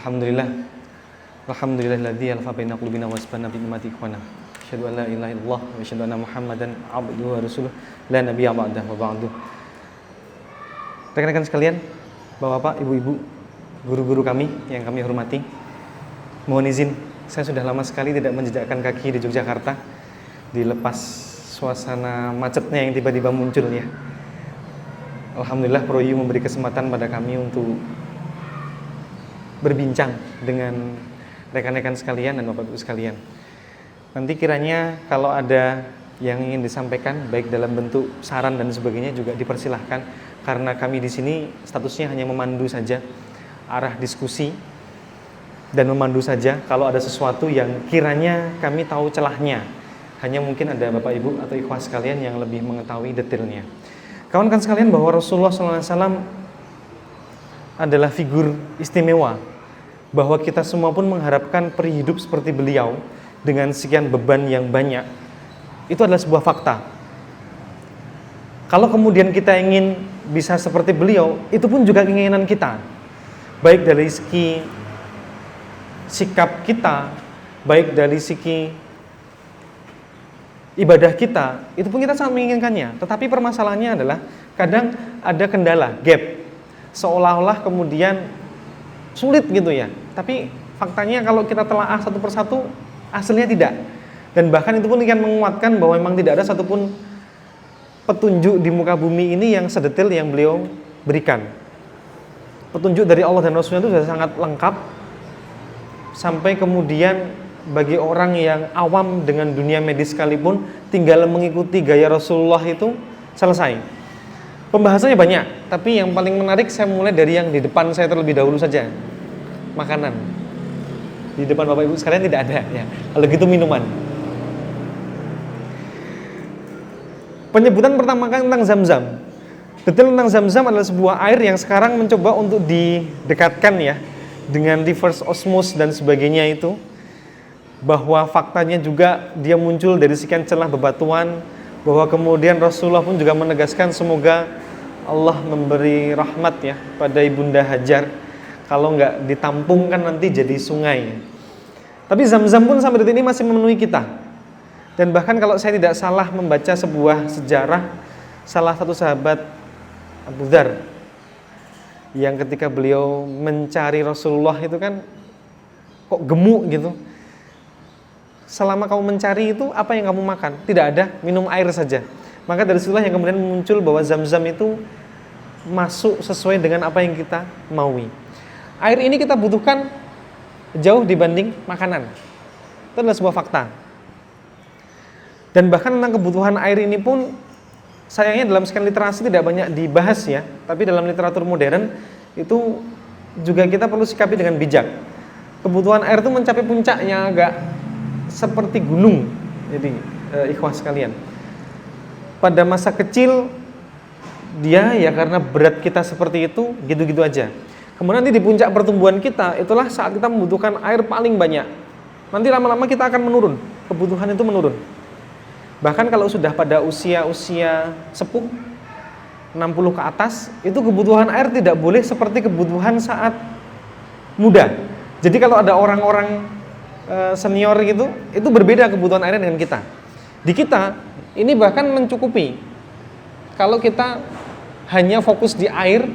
Alhamdulillah. Alhamdulillahilladzi alfa baina qulubina wa asbana bi ni'mati ikhwana. Asyhadu an la ilaha illallah wa asyhadu anna Muhammadan abduhu wa rasuluh la nabiyya ba'dahu wa ba'du. Rekan-rekan sekalian, Bapak-bapak, ibu-ibu, guru-guru kami yang kami hormati, mohon izin, saya sudah lama sekali tidak menjejakkan kaki di Yogyakarta, dilepas suasana macetnya yang tiba-tiba muncul ya. Alhamdulillah Proyu memberi kesempatan pada kami untuk berbincang dengan rekan-rekan sekalian dan Bapak-Ibu sekalian. Nanti kiranya kalau ada yang ingin disampaikan baik dalam bentuk saran dan sebagainya juga dipersilahkan, karena kami di sini statusnya hanya memandu saja arah diskusi dan memandu saja. Kalau ada sesuatu yang kiranya kami tahu celahnya, hanya mungkin ada Bapak Ibu atau ikhwah sekalian yang lebih mengetahui detailnya. Kawan-kawan sekalian, bahwa Rasulullah SAW adalah figur istimewa, bahwa kita semua pun mengharapkan peri hidup seperti beliau dengan sekian beban yang banyak. Itu adalah sebuah fakta. Kalau kemudian kita ingin bisa seperti beliau, itu pun juga keinginan kita, baik dari segi sikap kita, baik dari segi ibadah kita, itu pun kita sangat menginginkannya. Tetapi permasalahannya adalah kadang ada kendala, gap, seolah-olah kemudian sulit gitu ya. Tapi faktanya kalau kita telaah satu persatu, aslinya tidak. Dan bahkan itu pun akan menguatkan bahwa memang tidak ada satupun petunjuk di muka bumi ini yang sedetail yang beliau berikan. Petunjuk dari Allah dan Rasulnya itu sudah sangat lengkap, sampai kemudian bagi orang yang awam dengan dunia medis sekalipun, tinggal mengikuti gaya Rasulullah itu selesai. Pembahasannya banyak, tapi yang paling menarik saya mulai dari yang di depan saya terlebih dahulu saja. Makanan. Di depan Bapak Ibu sekalian tidak ada ya. Kalau gitu minuman. Penyebutan pertama kali tentang Zam-Zam. Detail tentang Zam-Zam adalah sebuah air yang sekarang mencoba untuk didekatkan ya dengan reverse osmosis dan sebagainya itu. Bahwa faktanya juga dia muncul dari sekian celah bebatuan, bahwa kemudian Rasulullah pun juga menegaskan semoga Allah memberi rahmat ya pada Ibunda Hajar, kalau nggak ditampungkan nanti jadi sungai. Tapi Zam-Zam pun sampai detik ini masih memenuhi kita. Dan bahkan kalau saya tidak salah membaca sebuah sejarah, salah satu sahabat Abu Dzar yang ketika beliau mencari Rasulullah itu kan kok gemuk gitu. Selama kamu mencari itu apa yang kamu makan? Tidak ada, minum air saja. Maka dari situlah yang kemudian muncul bahwa Zam-Zam itu masuk sesuai dengan apa yang kita maui. Air ini kita butuhkan jauh dibanding makanan. Itu adalah sebuah fakta. Dan bahkan tentang kebutuhan air ini pun sayangnya dalam sekian literasi tidak banyak dibahas ya. Tapi dalam literatur modern itu juga kita perlu sikapi dengan bijak. Kebutuhan air itu mencapai puncaknya agak seperti gunung. Jadi ikhwah sekalian, pada masa kecil dia ya karena berat kita seperti itu, gitu-gitu aja. Kemudian nanti di puncak pertumbuhan kita, itulah saat kita membutuhkan air paling banyak. Nanti lama-lama kita akan menurun, kebutuhan itu menurun. Bahkan kalau sudah pada usia sepuh 60 ke atas, itu kebutuhan air tidak boleh seperti kebutuhan saat muda. Jadi kalau ada orang-orang senior gitu, itu berbeda kebutuhan airnya dengan kita. Di kita, ini bahkan mencukupi. Kalau kita hanya fokus di air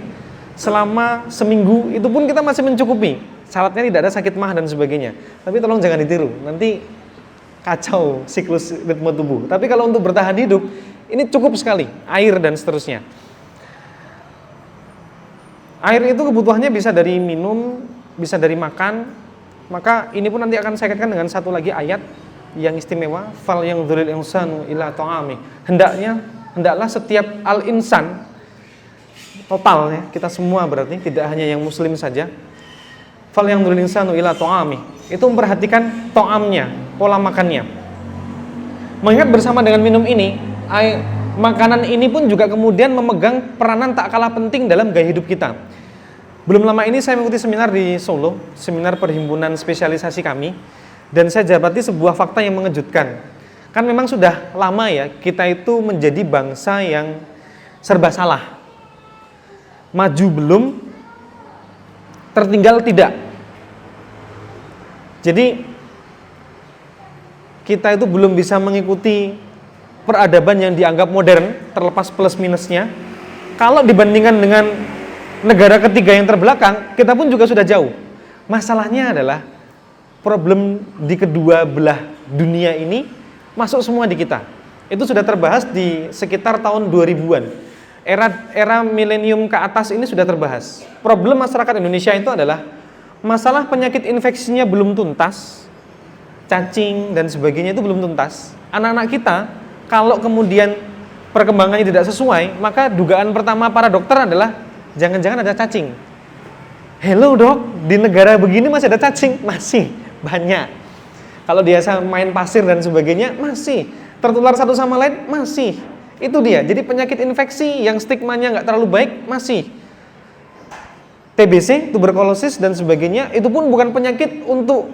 selama seminggu, itu pun kita masih mencukupi. Syaratnya tidak ada sakit mah dan sebagainya. Tapi tolong jangan ditiru, nanti kacau siklus ritme tubuh. Tapi kalau untuk bertahan hidup, ini cukup sekali, air dan seterusnya. Air itu kebutuhannya bisa dari minum, bisa dari makan. Maka ini pun nanti akan saya kaitkan dengan satu lagi ayat yang istimewa, fal yang dzulil insanu ila ta'ami. Hendaklah setiap al-insan total ya, kita semua berarti tidak hanya yang muslim saja. Fal yang dzulil insanu ila ta'ami. Itu memperhatikan ta'amnya, pola makannya. Mengingat bersama dengan minum ini, makanan ini pun juga kemudian memegang peranan tak kalah penting dalam gaya hidup kita. Belum lama ini saya mengikuti seminar di Solo, seminar perhimpunan spesialisasi kami, dan saya dapati sebuah fakta yang mengejutkan. Kan memang sudah lama ya, kita itu menjadi bangsa yang serba salah. Maju belum, tertinggal tidak. Jadi kita itu belum bisa mengikuti peradaban yang dianggap modern, terlepas plus minusnya. Kalau dibandingkan dengan negara ketiga yang terbelakang, kita pun juga sudah jauh. Masalahnya adalah problem di kedua belah dunia ini masuk semua di kita. Itu sudah terbahas di sekitar tahun 2000-an. Era milenium ke atas ini sudah terbahas. Problem masyarakat Indonesia itu adalah masalah penyakit infeksinya belum tuntas, cacing dan sebagainya itu belum tuntas. Anak-anak kita kalau kemudian perkembangannya tidak sesuai, maka dugaan pertama para dokter adalah jangan-jangan ada cacing. Hello dok, di negara begini masih ada cacing? Masih, banyak. Kalau dia main pasir dan sebagainya, masih. Tertular satu sama lain, masih. Itu dia, jadi penyakit infeksi yang stigmanya nggak terlalu baik, masih. TBC, tuberkulosis dan sebagainya, itu pun bukan penyakit untuk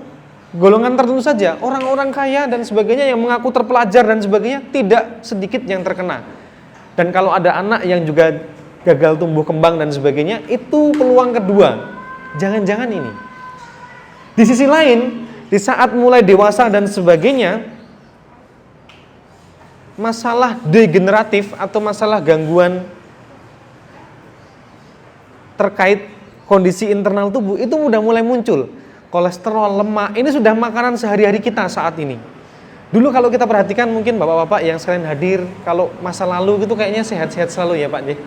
golongan tertentu saja. Orang-orang kaya dan sebagainya yang mengaku terpelajar dan sebagainya, tidak sedikit yang terkena. Dan kalau ada anak yang juga gagal tumbuh kembang dan sebagainya, itu peluang kedua. Jangan-jangan ini. Di sisi lain, di saat mulai dewasa dan sebagainya, masalah degeneratif atau masalah gangguan terkait kondisi internal tubuh itu udah mulai muncul. Kolesterol, lemak, ini sudah makanan sehari-hari kita saat ini. Dulu kalau kita perhatikan mungkin bapak-bapak yang sekalian hadir, kalau masa lalu gitu kayaknya sehat-sehat selalu ya Pak J.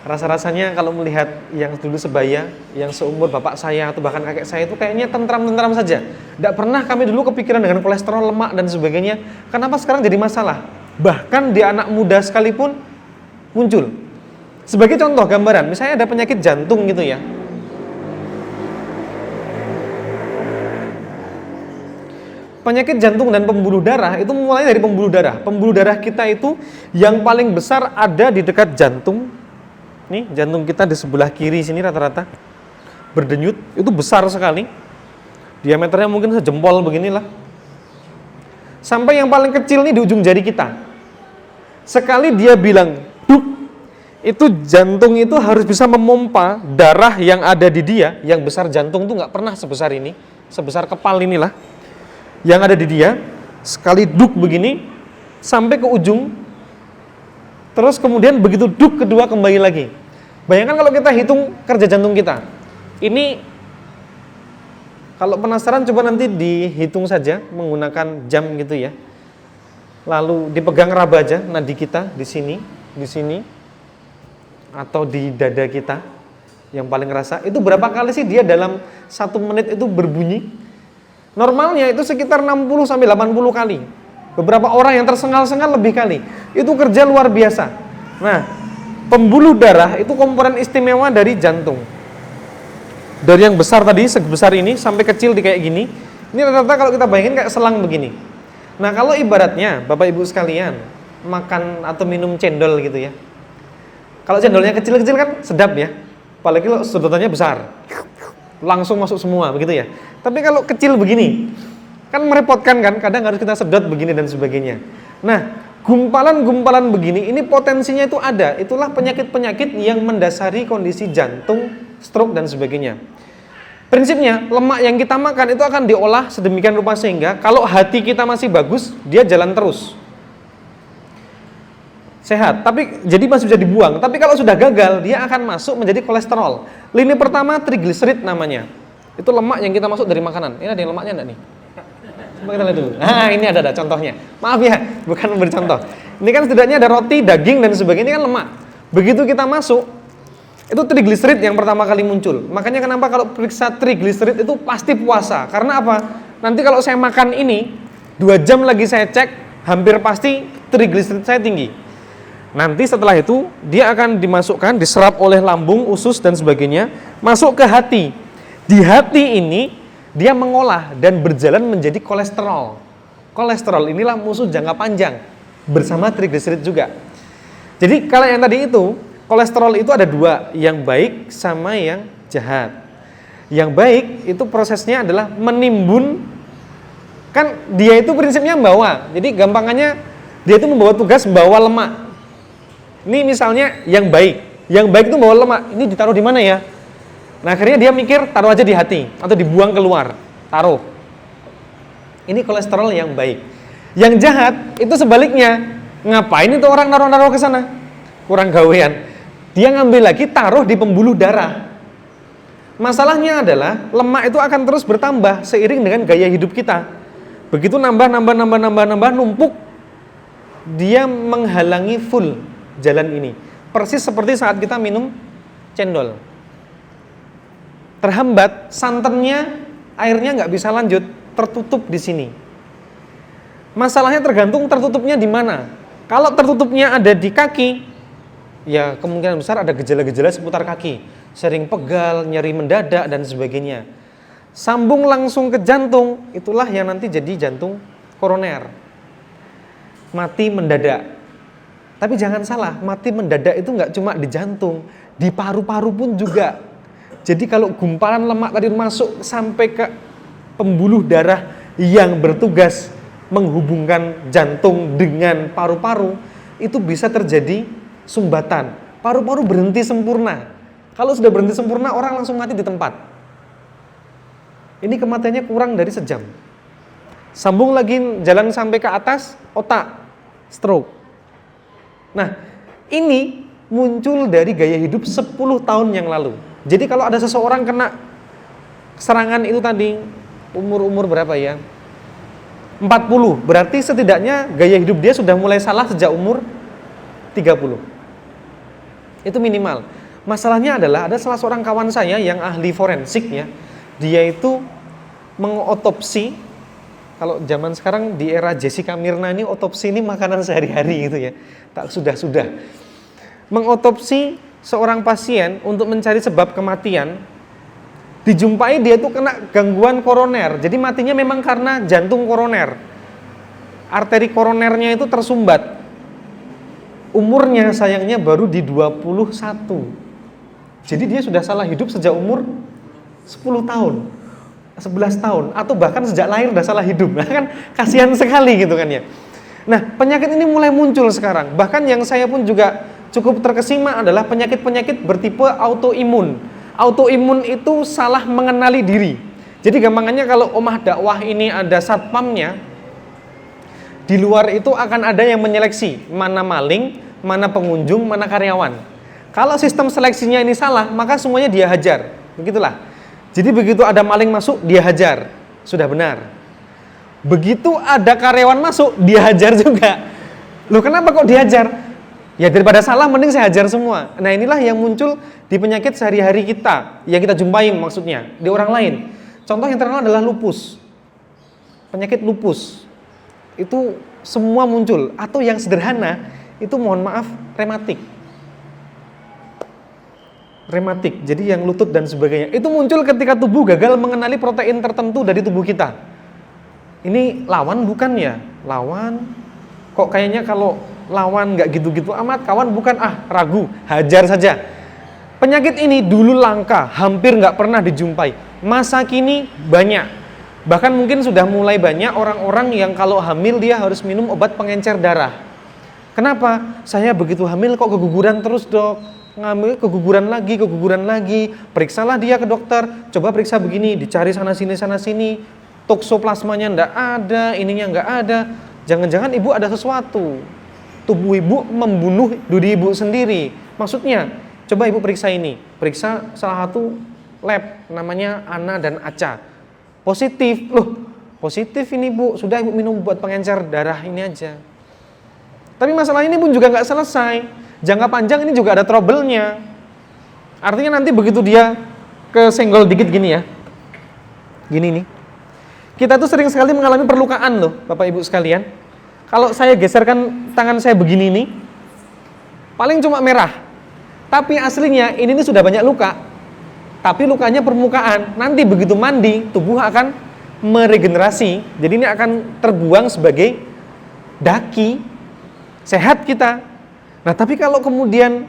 Rasa-rasanya kalau melihat yang dulu sebaya, yang seumur bapak saya atau bahkan kakek saya itu kayaknya tentram-tentram saja. Tidak pernah kami dulu kepikiran dengan kolesterol, lemak dan sebagainya. Kenapa sekarang jadi masalah? Bahkan di anak muda sekalipun muncul. Sebagai contoh gambaran, misalnya ada penyakit jantung gitu ya. Penyakit jantung dan pembuluh darah itu mulai dari pembuluh darah. Pembuluh darah kita itu yang paling besar ada di dekat jantung. Nih, jantung kita di sebelah kiri sini rata-rata berdenyut, itu besar sekali. Diameternya mungkin sejempol beginilah. Sampai yang paling kecil nih di ujung jari kita. Sekali dia bilang, duk, itu jantung itu harus bisa memompa darah yang ada di dia. Yang besar jantung tuh nggak pernah sebesar ini, sebesar kepal inilah. Yang ada di dia, sekali duk begini, sampai ke ujung, terus kemudian begitu duk kedua kembali lagi. Bayangkan kalau kita hitung kerja jantung kita. Ini, kalau penasaran coba nanti dihitung saja menggunakan jam gitu ya. Lalu dipegang raba aja nadi kita di sini, atau di dada kita yang paling ngerasa. Itu berapa kali sih dia dalam 1 menit itu berbunyi? Normalnya itu sekitar 60 sampai 80 kali. Beberapa orang yang tersengal-sengal lebih kali. Itu kerja luar biasa. Nah, pembuluh darah itu komponen istimewa dari jantung. Dari yang besar tadi sebesar ini sampai kecil di kayak gini. Ini rata-rata kalau kita bayangin kayak selang begini. Nah, kalau ibaratnya Bapak Ibu sekalian makan atau minum cendol gitu ya. Kalau cendolnya kecil-kecil kan sedap ya. Apalagi kalau sedotannya besar. Langsung masuk semua begitu ya. Tapi kalau kecil begini kan merepotkan kan, kadang harus kita sedot begini dan sebagainya. Nah, gumpalan-gumpalan begini ini potensinya itu ada. Itulah penyakit-penyakit yang mendasari kondisi jantung, stroke dan sebagainya. Prinsipnya lemak yang kita makan itu akan diolah sedemikian rupa sehingga kalau hati kita masih bagus, dia jalan terus. Sehat, tapi jadi masih bisa dibuang. Tapi kalau sudah gagal, dia akan masuk menjadi kolesterol. Lini pertama trigliserid namanya. Itu lemak yang kita masuk dari makanan. Ini ada yang lemaknya enggak nih? Coba kita lihat dulu. Nah, ini ada contohnya. Maaf ya, bukan memberi contoh. Ini kan setidaknya ada roti, daging dan sebagainya, ini kan lemak. Begitu kita masuk, itu trigliserid yang pertama kali muncul. Makanya kenapa kalau periksa trigliserid itu pasti puasa. Karena apa? Nanti kalau saya makan ini, 2 jam lagi saya cek, hampir pasti trigliserid saya tinggi. Nanti setelah itu dia akan dimasukkan, diserap oleh lambung, usus dan sebagainya, masuk ke hati. Di hati ini dia mengolah dan berjalan menjadi kolesterol. Kolesterol inilah musuh jangka panjang bersama trigliserid juga. Jadi kalau yang tadi itu, kolesterol itu ada 2, yang baik sama yang jahat. Yang baik itu prosesnya adalah menimbun, kan dia itu prinsipnya membawa. Jadi gampangannya dia itu membawa tugas membawa lemak. Ini misalnya yang baik itu bawa lemak, ini ditaruh di mana ya? Nah akhirnya dia mikir taruh aja di hati atau dibuang keluar, taruh. Ini kolesterol yang baik. Yang jahat itu sebaliknya. Ngapain itu orang naruh-naruh ke sana? Kurang gawean. Dia ngambil lagi taruh di pembuluh darah. Masalahnya adalah lemak itu akan terus bertambah seiring dengan gaya hidup kita. Begitu nambah numpuk, dia menghalangi full jalan ini. Persis seperti saat kita minum cendol. Terhambat, santannya, airnya nggak bisa lanjut, tertutup di sini. Masalahnya tergantung tertutupnya di mana. Kalau tertutupnya ada di kaki, ya kemungkinan besar ada gejala-gejala seputar kaki. Sering pegal, nyeri mendadak, dan sebagainya. Sambung langsung ke jantung, itulah yang nanti jadi jantung koroner. Mati mendadak. Tapi jangan salah, mati mendadak itu nggak cuma di jantung, di paru-paru pun juga. Jadi kalau gumpalan lemak tadi masuk sampai ke pembuluh darah yang bertugas menghubungkan jantung dengan paru-paru, itu bisa terjadi sumbatan. Paru-paru berhenti sempurna. Kalau sudah berhenti sempurna, orang langsung mati di tempat. Ini kematiannya kurang dari sejam. Sambung lagi jalan sampai ke atas, otak, stroke. Nah, ini muncul dari gaya hidup 10 tahun yang lalu. Jadi kalau ada seseorang kena serangan itu tadi, umur berapa ya? 40, berarti setidaknya gaya hidup dia sudah mulai salah sejak umur 30. Itu minimal. Masalahnya adalah ada salah seorang kawan saya yang ahli forensik ya. Dia itu mengotopsi, kalau zaman sekarang di era Jessica Mirna ini otopsi ini makanan sehari-hari gitu ya. Tak sudah. Mengotopsi seorang pasien untuk mencari sebab kematian, dijumpai dia tuh kena gangguan koroner. Jadi matinya memang karena jantung koroner. Arteri koronernya itu tersumbat. Umurnya sayangnya baru di 21. Jadi dia sudah salah hidup sejak umur 10 tahun, 11 tahun, atau bahkan sejak lahir udah salah hidup. Nah kan kasihan sekali gitu kan ya. Nah penyakit ini mulai muncul sekarang. Bahkan yang saya pun juga cukup terkesima adalah penyakit-penyakit bertipe autoimun. Autoimun itu salah mengenali diri. Jadi gampangannya kalau omah dakwah ini ada satpamnya, di luar itu akan ada yang menyeleksi mana maling, mana pengunjung, mana karyawan. Kalau sistem seleksinya ini salah, maka semuanya dia hajar. Begitulah. Jadi begitu ada maling masuk, dia hajar. Sudah benar. Begitu ada karyawan masuk, dia hajar juga. Loh kenapa kok dihajar? Ya daripada salah, mending saya hajar semua. Nah inilah yang muncul di penyakit sehari-hari kita, yang kita jumpain maksudnya, di orang lain. Contoh yang terkenal adalah lupus. Penyakit lupus. Itu semua muncul. Atau yang sederhana, itu mohon maaf, rematik, jadi yang lutut dan sebagainya. Itu muncul ketika tubuh gagal mengenali protein tertentu dari tubuh kita. Ini lawan bukan ya? Lawan, kok kayaknya kalau lawan nggak gitu-gitu amat, kawan bukan, ragu, hajar saja. Penyakit ini dulu langka, hampir nggak pernah dijumpai. Masa kini banyak. Bahkan mungkin sudah mulai banyak orang-orang yang kalau hamil dia harus minum obat pengencer darah. Kenapa? Saya begitu hamil kok keguguran terus dok. Ngambil keguguran lagi, periksalah dia ke dokter, coba periksa begini, dicari sana sini, toksoplasmanya enggak ada, ininya enggak ada, jangan-jangan ibu ada sesuatu, tubuh ibu membunuh diri ibu sendiri. Maksudnya, coba ibu periksa ini, periksa salah satu lab, namanya Ana dan Aca, positif, loh positif ini bu, sudah ibu minum buat pengencer darah ini aja. Tapi masalah ini pun juga nggak selesai. Jangka panjang ini juga ada trouble-nya. Artinya nanti begitu dia kesenggol dikit gini ya. Gini nih. Kita tuh sering sekali mengalami perlukaan loh, Bapak Ibu sekalian. Kalau saya geserkan tangan saya begini nih, paling cuma merah. Tapi aslinya ini sudah banyak luka. Tapi lukanya permukaan. Nanti begitu mandi, tubuh akan meregenerasi. Jadi ini akan terbuang sebagai daki. Sehat kita. Nah tapi kalau kemudian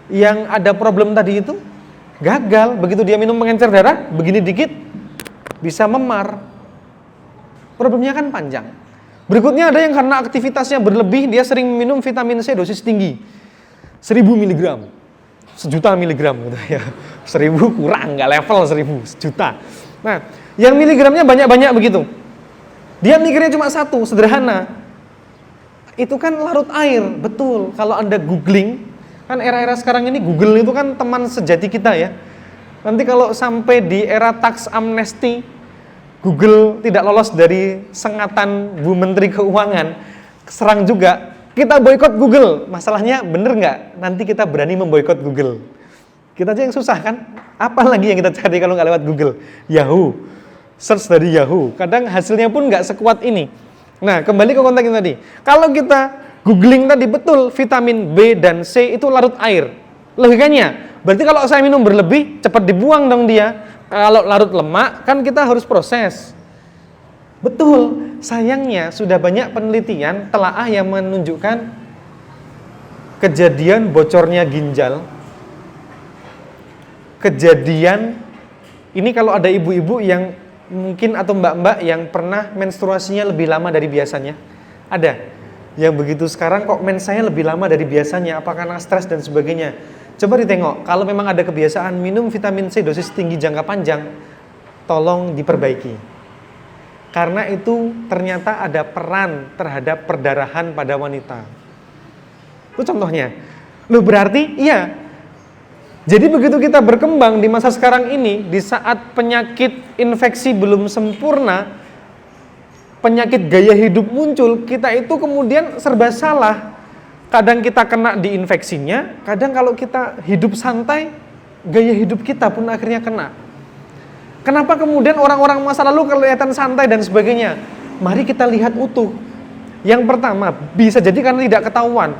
yang ada problem tadi itu gagal, begitu dia minum pengencer darah, begini dikit, bisa memar. Problemnya kan panjang. Berikutnya ada yang karena aktivitasnya berlebih, dia sering minum vitamin C dosis tinggi. 1000 mg, 1.000.000 mg gitu ya. 1000 kurang, nggak level 1000, 1.000.000. Nah, yang miligramnya banyak-banyak begitu. Dia mikirnya cuma satu, sederhana. Itu kan larut air, betul. Kalau Anda googling, kan era-era sekarang ini Google itu kan teman sejati kita ya. Nanti kalau sampai di era tax amnesty, Google tidak lolos dari sengatan Bu Menteri Keuangan, serang juga. Kita boikot Google. Masalahnya bener nggak? Nanti kita berani memboikot Google. Kita aja yang susah kan? Apa lagi yang kita cari kalau nggak lewat Google? Yahoo. Search dari Yahoo. Kadang hasilnya pun nggak sekuat ini. Nah, kembali ke konteks tadi. Kalau kita googling tadi betul vitamin B dan C itu larut air. Logikanya, berarti kalau saya minum berlebih, cepat dibuang dong dia. Kalau larut lemak, kan kita harus proses. Betul, sayangnya sudah banyak penelitian, telaah yang menunjukkan kejadian bocornya ginjal. Kejadian, ini kalau ada ibu-ibu yang mungkin atau mbak-mbak yang pernah menstruasinya lebih lama dari biasanya, ada yang begitu sekarang kok mensanya lebih lama dari biasanya, apa karena stres dan sebagainya. Coba ditengok, kalau memang ada kebiasaan minum vitamin C dosis tinggi jangka panjang, tolong diperbaiki, karena itu ternyata ada peran terhadap perdarahan pada wanita. Itu contohnya. Loh, berarti iya. Jadi begitu kita berkembang di masa sekarang ini, di saat penyakit infeksi belum sempurna, penyakit gaya hidup muncul, kita itu kemudian serba salah. Kadang kita kena di infeksinya, kadang kalau kita hidup santai, gaya hidup kita pun akhirnya kena. Kenapa kemudian orang-orang masa lalu kelihatan santai dan sebagainya? Mari kita lihat utuh. Yang pertama, bisa jadi karena tidak ketahuan.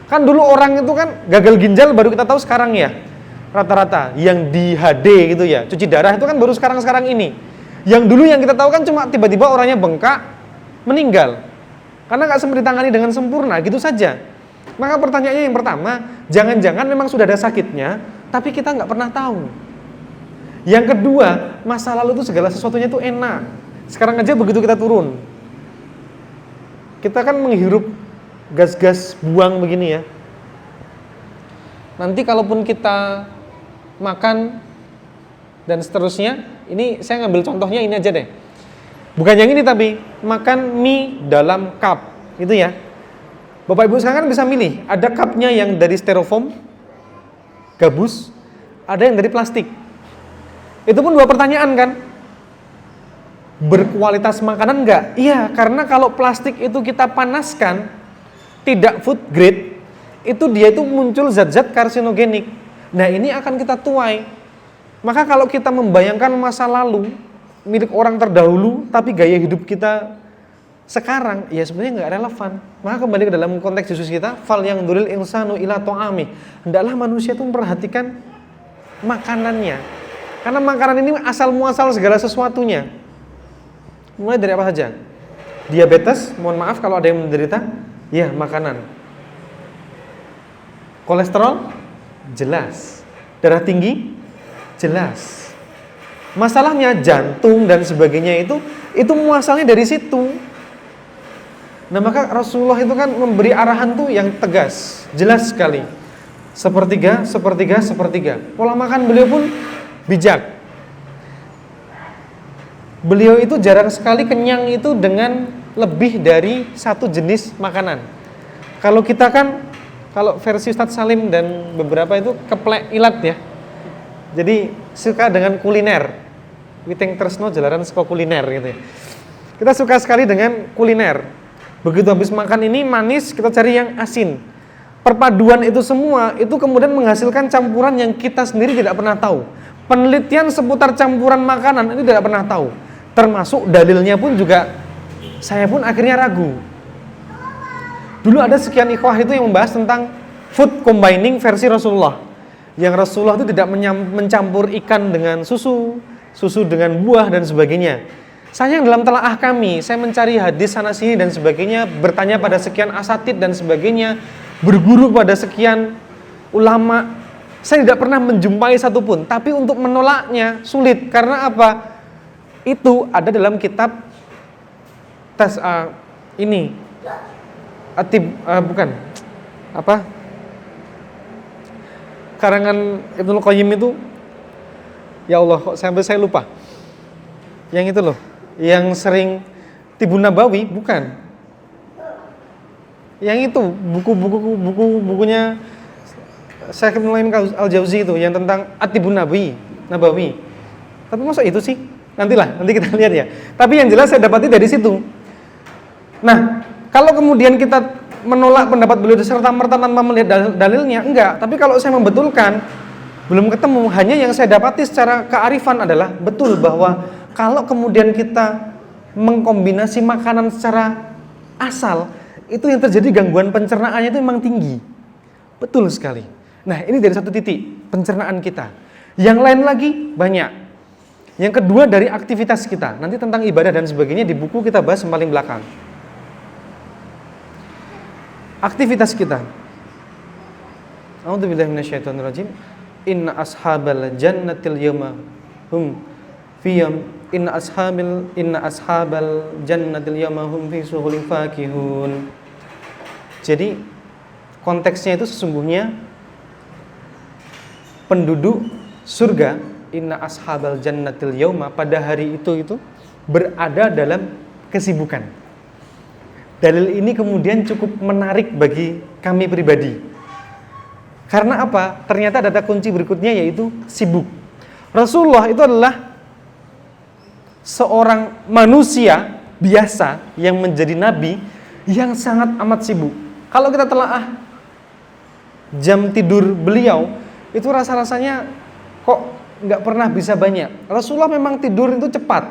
Kan dulu orang itu kan gagal ginjal baru kita tahu sekarang ya. Rata-rata yang di HD gitu ya, cuci darah itu kan baru sekarang-sekarang ini. Yang dulu yang kita tahu kan cuma tiba-tiba orangnya bengkak, meninggal. Karena nggak sempat ditangani dengan sempurna, gitu saja. Maka pertanyaannya yang pertama, jangan-jangan memang sudah ada sakitnya, tapi kita nggak pernah tahu. Yang kedua, masa lalu itu segala sesuatunya itu enak. Sekarang aja begitu kita turun, kita kan menghirup gas-gas buang begini ya. Nanti kalaupun kita makan dan seterusnya, ini saya ngambil contohnya ini aja deh. Bukan yang ini tapi makan mie dalam cup, gitu ya. Bapak Ibu sekarang kan bisa milih, ada cupnya yang dari styrofoam, gabus, ada yang dari plastik. Itu pun dua pertanyaan kan. Berkualitas makanan enggak? Iya, karena kalau plastik itu kita panaskan, tidak food grade, itu dia itu muncul zat-zat karsinogenik. Nah, ini akan kita tuai. Maka kalau kita membayangkan masa lalu milik orang terdahulu, tapi gaya hidup kita sekarang, ya sebenarnya nggak relevan. Maka kembali ke dalam konteks Yesus kita, fal yang duril insanu ila to'ami. Hendaklah manusia itu memperhatikan makanannya. Karena makanan ini asal muasal segala sesuatunya. Mulai dari apa saja? Diabetes, mohon maaf kalau ada yang menderita, ya makanan. Kolesterol, jelas. Darah tinggi, jelas. Masalahnya jantung dan sebagainya itu muasalnya dari situ. Nah, maka Rasulullah itu kan memberi arahan tuh yang tegas, jelas sekali. Sepertiga, sepertiga, sepertiga. Pola makan beliau pun bijak. Beliau itu jarang sekali kenyang itu dengan lebih dari satu jenis makanan. Kalau kita kan, kalau versi Ustadz Salim dan beberapa itu keplek ilat ya. Jadi suka dengan kuliner. Witeng tresno jalaran saka kuliner gitu ya. Kita suka sekali dengan kuliner. Begitu habis makan ini manis, kita cari yang asin. Perpaduan itu semua, itu kemudian menghasilkan campuran yang kita sendiri tidak pernah tahu. Penelitian seputar campuran makanan ini tidak pernah tahu. Termasuk dalilnya pun juga, saya pun akhirnya ragu. Dulu ada sekian ikhwah itu yang membahas tentang food combining versi Rasulullah. Yang Rasulullah itu tidak mencampur ikan dengan susu, susu dengan buah dan sebagainya. Sayang dalam telaah kami, saya mencari hadis sana sini dan sebagainya, bertanya pada sekian asatid dan sebagainya, berguru pada sekian ulama, saya tidak pernah menjumpai satupun. Tapi untuk menolaknya sulit, karena apa? Itu ada dalam kitab tes ini, bukan apa? Karangan Ibnul Qayyim itu, ya Allah, kok sampai saya lupa. Yang itu loh, yang sering Tibun Nabawi, bukan. Yang itu bukunya Syekh Ibnu Al-Jauzi itu yang tentang At-Tibun Nabawi. Tapi masa itu sih? Nanti kita lihat ya. Tapi yang jelas saya dapati dari situ. Nah, kalau kemudian kita menolak pendapat beliau serta-merta tanpa melihat dalilnya, enggak. Tapi kalau saya membetulkan, belum ketemu. Hanya yang saya dapati secara kearifan adalah betul bahwa kalau kemudian kita mengkombinasi makanan secara asal, itu yang terjadi gangguan pencernaannya itu memang tinggi. Betul sekali. Nah, ini dari satu titik pencernaan kita. Yang lain lagi banyak. Yang kedua dari aktivitas kita. Nanti tentang ibadah dan sebagainya di buku kita bahas paling belakang. Aktivitas kita. A'udzubillahi minasyaitonirrajim. Inna ashabal jannatil yawma hum fiyam Inna ashabal jannatil yawma hum fi shughulin fakihun. Jadi konteksnya itu sesungguhnya penduduk surga, inna ashabal jannatil yawma, pada hari itu berada dalam kesibukan. Dalil ini kemudian cukup menarik bagi kami pribadi. Karena apa? Ternyata ada kunci berikutnya yaitu sibuk. Rasulullah itu adalah seorang manusia biasa yang menjadi nabi yang sangat amat sibuk. Kalau kita telaah jam tidur beliau, itu rasa-rasanya kok nggak pernah bisa banyak. Rasulullah memang tidur itu cepat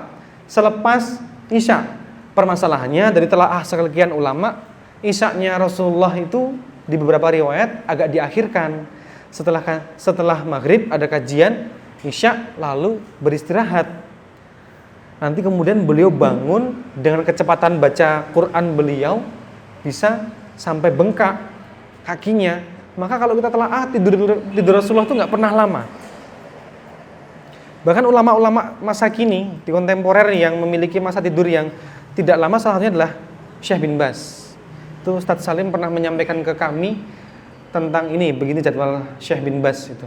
selepas isya. Permasalahannya dari telaah sekian ulama, isyanya Rasulullah itu di beberapa riwayat agak diakhirkan. Setelah maghrib ada kajian isya lalu beristirahat. Nanti kemudian beliau bangun dengan kecepatan baca Quran beliau bisa sampai bengkak kakinya. Maka kalau kita telaah tidur Rasulullah itu nggak pernah lama. Bahkan ulama-ulama masa kini di kontemporer yang memiliki masa tidur yang tidak lama, salah satunya adalah Syekh bin Baz. Itu Ustadz Salim pernah menyampaikan ke kami tentang ini, begini jadwal Syekh bin Baz itu.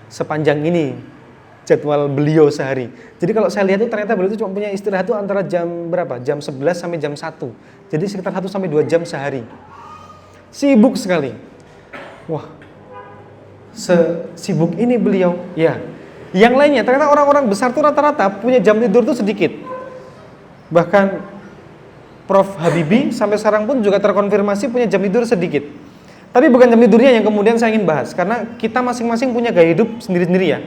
Sepanjang ini jadwal beliau sehari. Jadi kalau saya lihat itu ternyata beliau itu cuma punya istirahat itu antara jam berapa? Jam 11 sampai jam 1. Jadi sekitar 1 sampai 2 jam sehari. Sibuk sekali. Wah. Sesibuk ini beliau. Ya. Yang lainnya ternyata orang-orang besar itu rata-rata punya jam tidur itu sedikit. Bahkan Prof Habibie sampai sekarang pun juga terkonfirmasi punya jam tidur sedikit. Tapi bukan jam tidurnya yang kemudian saya ingin bahas, karena kita masing-masing punya gaya hidup sendiri-sendiri ya.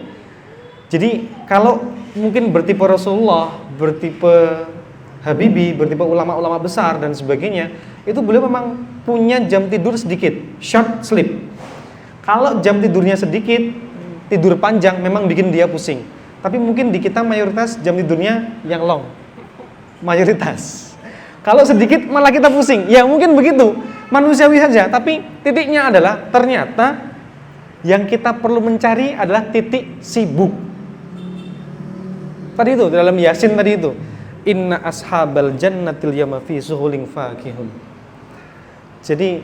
Jadi kalau mungkin bertipe Rasulullah, bertipe Habibie, bertipe ulama-ulama besar dan sebagainya, itu beliau memang punya jam tidur sedikit, short sleep. Kalau jam tidurnya sedikit, tidur panjang memang bikin dia pusing. Tapi mungkin di kita mayoritas jam tidurnya yang long. Mayoritas. Kalau sedikit malah kita pusing. Ya mungkin begitu, manusiawi saja. Tapi titiknya adalah ternyata yang kita perlu mencari adalah titik sibuk. Tadi itu dalam Yasin tadi itu, inna ashabal jannatil yawma fi shughulin fakihun. Jadi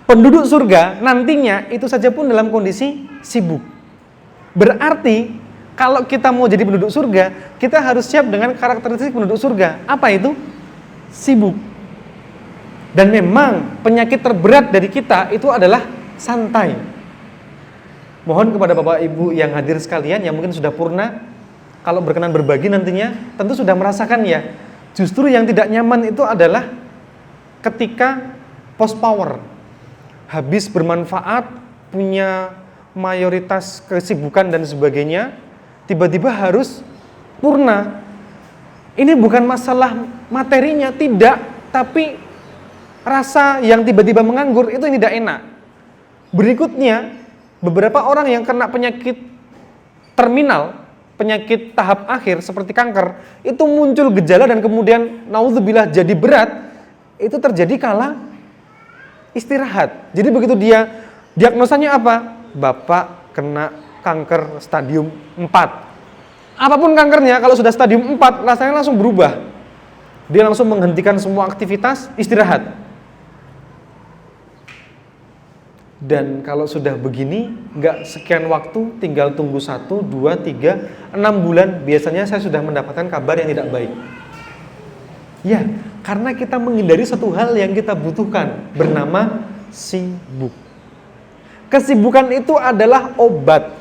penduduk surga nantinya itu saja pun dalam kondisi sibuk. Berarti kalau kita mau jadi penduduk surga, kita harus siap dengan karakteristik penduduk surga. Apa itu? Sibuk. Dan memang penyakit terberat dari kita itu adalah santai. Mohon kepada Bapak Ibu yang hadir sekalian yang mungkin sudah purna, kalau berkenan berbagi nantinya, tentu sudah merasakan ya. Justru yang tidak nyaman itu adalah ketika post power, habis bermanfaat, punya mayoritas kesibukan dan sebagainya, tiba-tiba harus purna. Ini bukan masalah materinya, tidak, tapi rasa yang tiba-tiba menganggur itu tidak enak. Berikutnya, beberapa orang yang kena penyakit terminal, penyakit tahap akhir seperti kanker, itu muncul gejala dan kemudian naudzubillah jadi berat, itu terjadi kala istirahat. Jadi begitu dia diagnosanya apa? Bapak kena kanker stadium 4. Apapun kankernya, kalau sudah stadium 4, rasanya langsung berubah. Dia langsung menghentikan semua aktivitas, istirahat. Dan kalau sudah begini, nggak sekian waktu, tinggal tunggu 1, 2, 3, 6 bulan, biasanya saya sudah mendapatkan kabar yang tidak baik. Ya, karena kita menghindari satu hal yang kita butuhkan, bernama sibuk. Kesibukan itu adalah obat.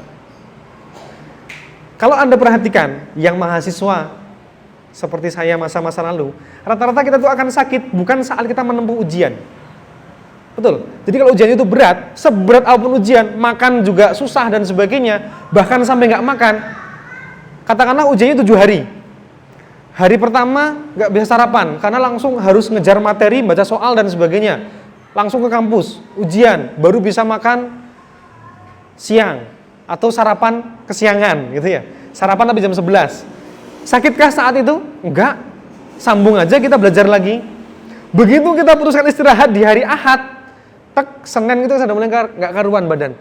Kalau Anda perhatikan, yang mahasiswa seperti saya masa-masa lalu, rata-rata kita tuh akan sakit bukan saat kita menempuh ujian. Betul. Jadi kalau ujian itu berat, seberat apapun ujian, makan juga susah dan sebagainya, bahkan sampai nggak makan. Katakanlah ujiannya 7 hari. Hari pertama nggak bisa sarapan karena langsung harus ngejar materi, baca soal dan sebagainya. Langsung ke kampus, ujian, baru bisa makan siang atau sarapan kesiangan gitu ya. Sarapan tapi jam 11. Sakitkah saat itu? Enggak. Sambung aja kita belajar lagi. Begitu kita putuskan istirahat di hari Ahad, Senin itu sudah mulai nggak karuan badan.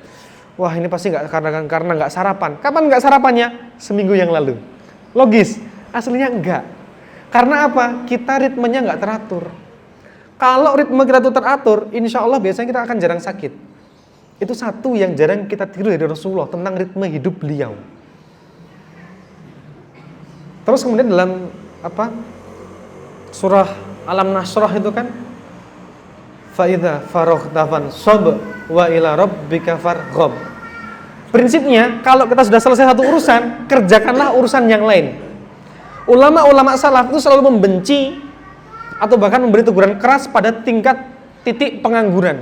Wah, ini pasti nggak karena nggak sarapan. Kapan nggak sarapannya? Seminggu yang lalu. Logis. Aslinya enggak. Karena apa? Kita ritmenya nggak teratur. Kalau ritme kita tuh teratur, insya Allah biasanya kita akan jarang sakit. Itu satu yang jarang kita tiru dari Rasulullah tentang ritme hidup beliau. Terus kemudian dalam surah Alam Nasrah itu kan, faidza faraghta fansab wa ila rabbika farghab. Prinsipnya kalau kita sudah selesai satu urusan, kerjakanlah urusan yang lain. Ulama-ulama salaf itu selalu membenci atau bahkan memberi teguran keras pada tingkat titik pengangguran.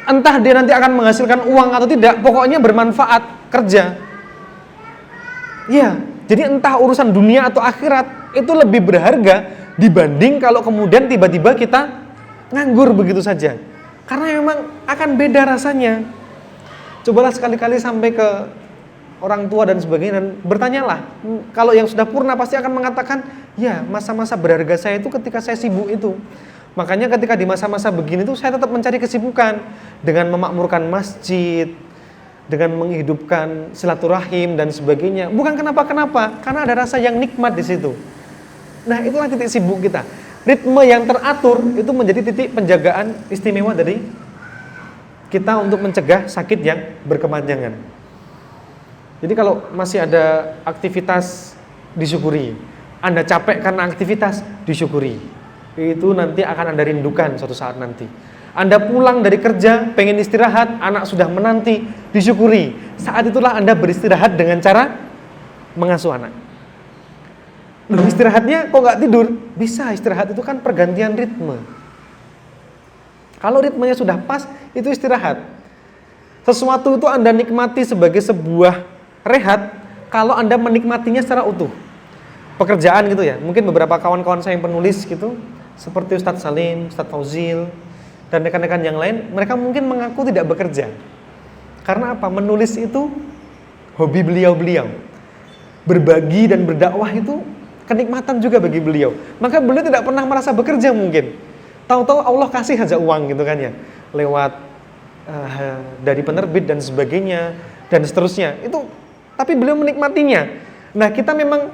Entah dia nanti akan menghasilkan uang atau tidak, pokoknya bermanfaat, kerja. Ya, jadi entah urusan dunia atau akhirat itu lebih berharga dibanding kalau kemudian tiba-tiba kita nganggur begitu saja. Karena memang akan beda rasanya. Cobalah sekali-kali sampai ke orang tua dan sebagainya dan bertanyalah. Kalau yang sudah purna pasti akan mengatakan, ya masa-masa berharga saya itu ketika saya sibuk itu. Makanya ketika di masa-masa begini tuh saya tetap mencari kesibukan dengan memakmurkan masjid, dengan menghidupkan silaturahim dan sebagainya. Bukan kenapa-kenapa, karena ada rasa yang nikmat di situ. Nah, itulah titik sibuk kita. Ritme yang teratur itu menjadi titik penjagaan istimewa dari kita untuk mencegah sakit yang berkepanjangan. Jadi kalau masih ada aktivitas, disyukuri. Anda capek karena aktivitas, disyukuri. Itu nanti akan Anda rindukan suatu saat nanti. Anda pulang dari kerja, pengen istirahat, anak sudah menanti, disyukuri. Saat itulah Anda beristirahat dengan cara mengasuh anak. Loh, istirahatnya kok nggak tidur? Bisa, istirahat itu kan pergantian ritme. Kalau ritmenya sudah pas, itu istirahat. Sesuatu itu Anda nikmati sebagai sebuah rehat kalau Anda menikmatinya secara utuh. Pekerjaan gitu ya, mungkin beberapa kawan-kawan saya yang penulis gitu, seperti Ustadz Salim, Ustadz Fauzil, dan rekan-rekan yang lain, mereka mungkin mengaku tidak bekerja. Karena apa? Menulis itu hobi beliau-beliau. Berbagi dan berdakwah itu kenikmatan juga bagi beliau. Maka beliau tidak pernah merasa bekerja mungkin. Tahu-tahu Allah kasih aja uang gitu kan ya, lewat dari penerbit dan sebagainya dan seterusnya. Itu tapi beliau menikmatinya. Nah, kita memang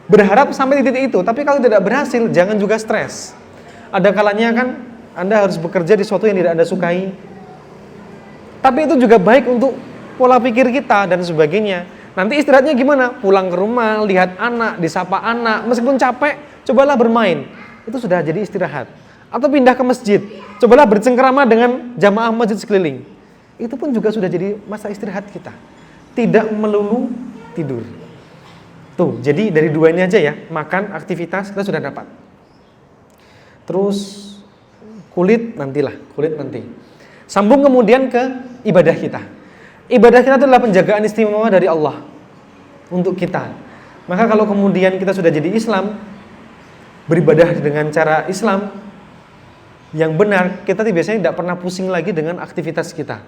berharap sampai di titik itu, tapi kalau tidak berhasil jangan juga stres. Ada kalanya kan Anda harus bekerja di sesuatu yang tidak Anda sukai. Tapi itu juga baik untuk pola pikir kita dan sebagainya. Nanti istirahatnya gimana? Pulang ke rumah, lihat anak, disapa anak, meskipun capek, cobalah bermain. Itu sudah jadi istirahat. Atau pindah ke masjid, cobalah bercengkerama dengan jamaah masjid sekeliling. Itu pun juga sudah jadi masa istirahat kita. Tidak melulu tidur. Tuh, jadi dari dua ini aja ya, makan, aktivitas, kita sudah dapat. Terus kulit nanti. Sambung kemudian ke ibadah kita. Ibadah kita adalah penjagaan istimewa dari Allah untuk kita. Maka kalau kemudian kita sudah jadi Islam, beribadah dengan cara Islam yang benar, kita biasanya tidak pernah pusing lagi dengan aktivitas kita.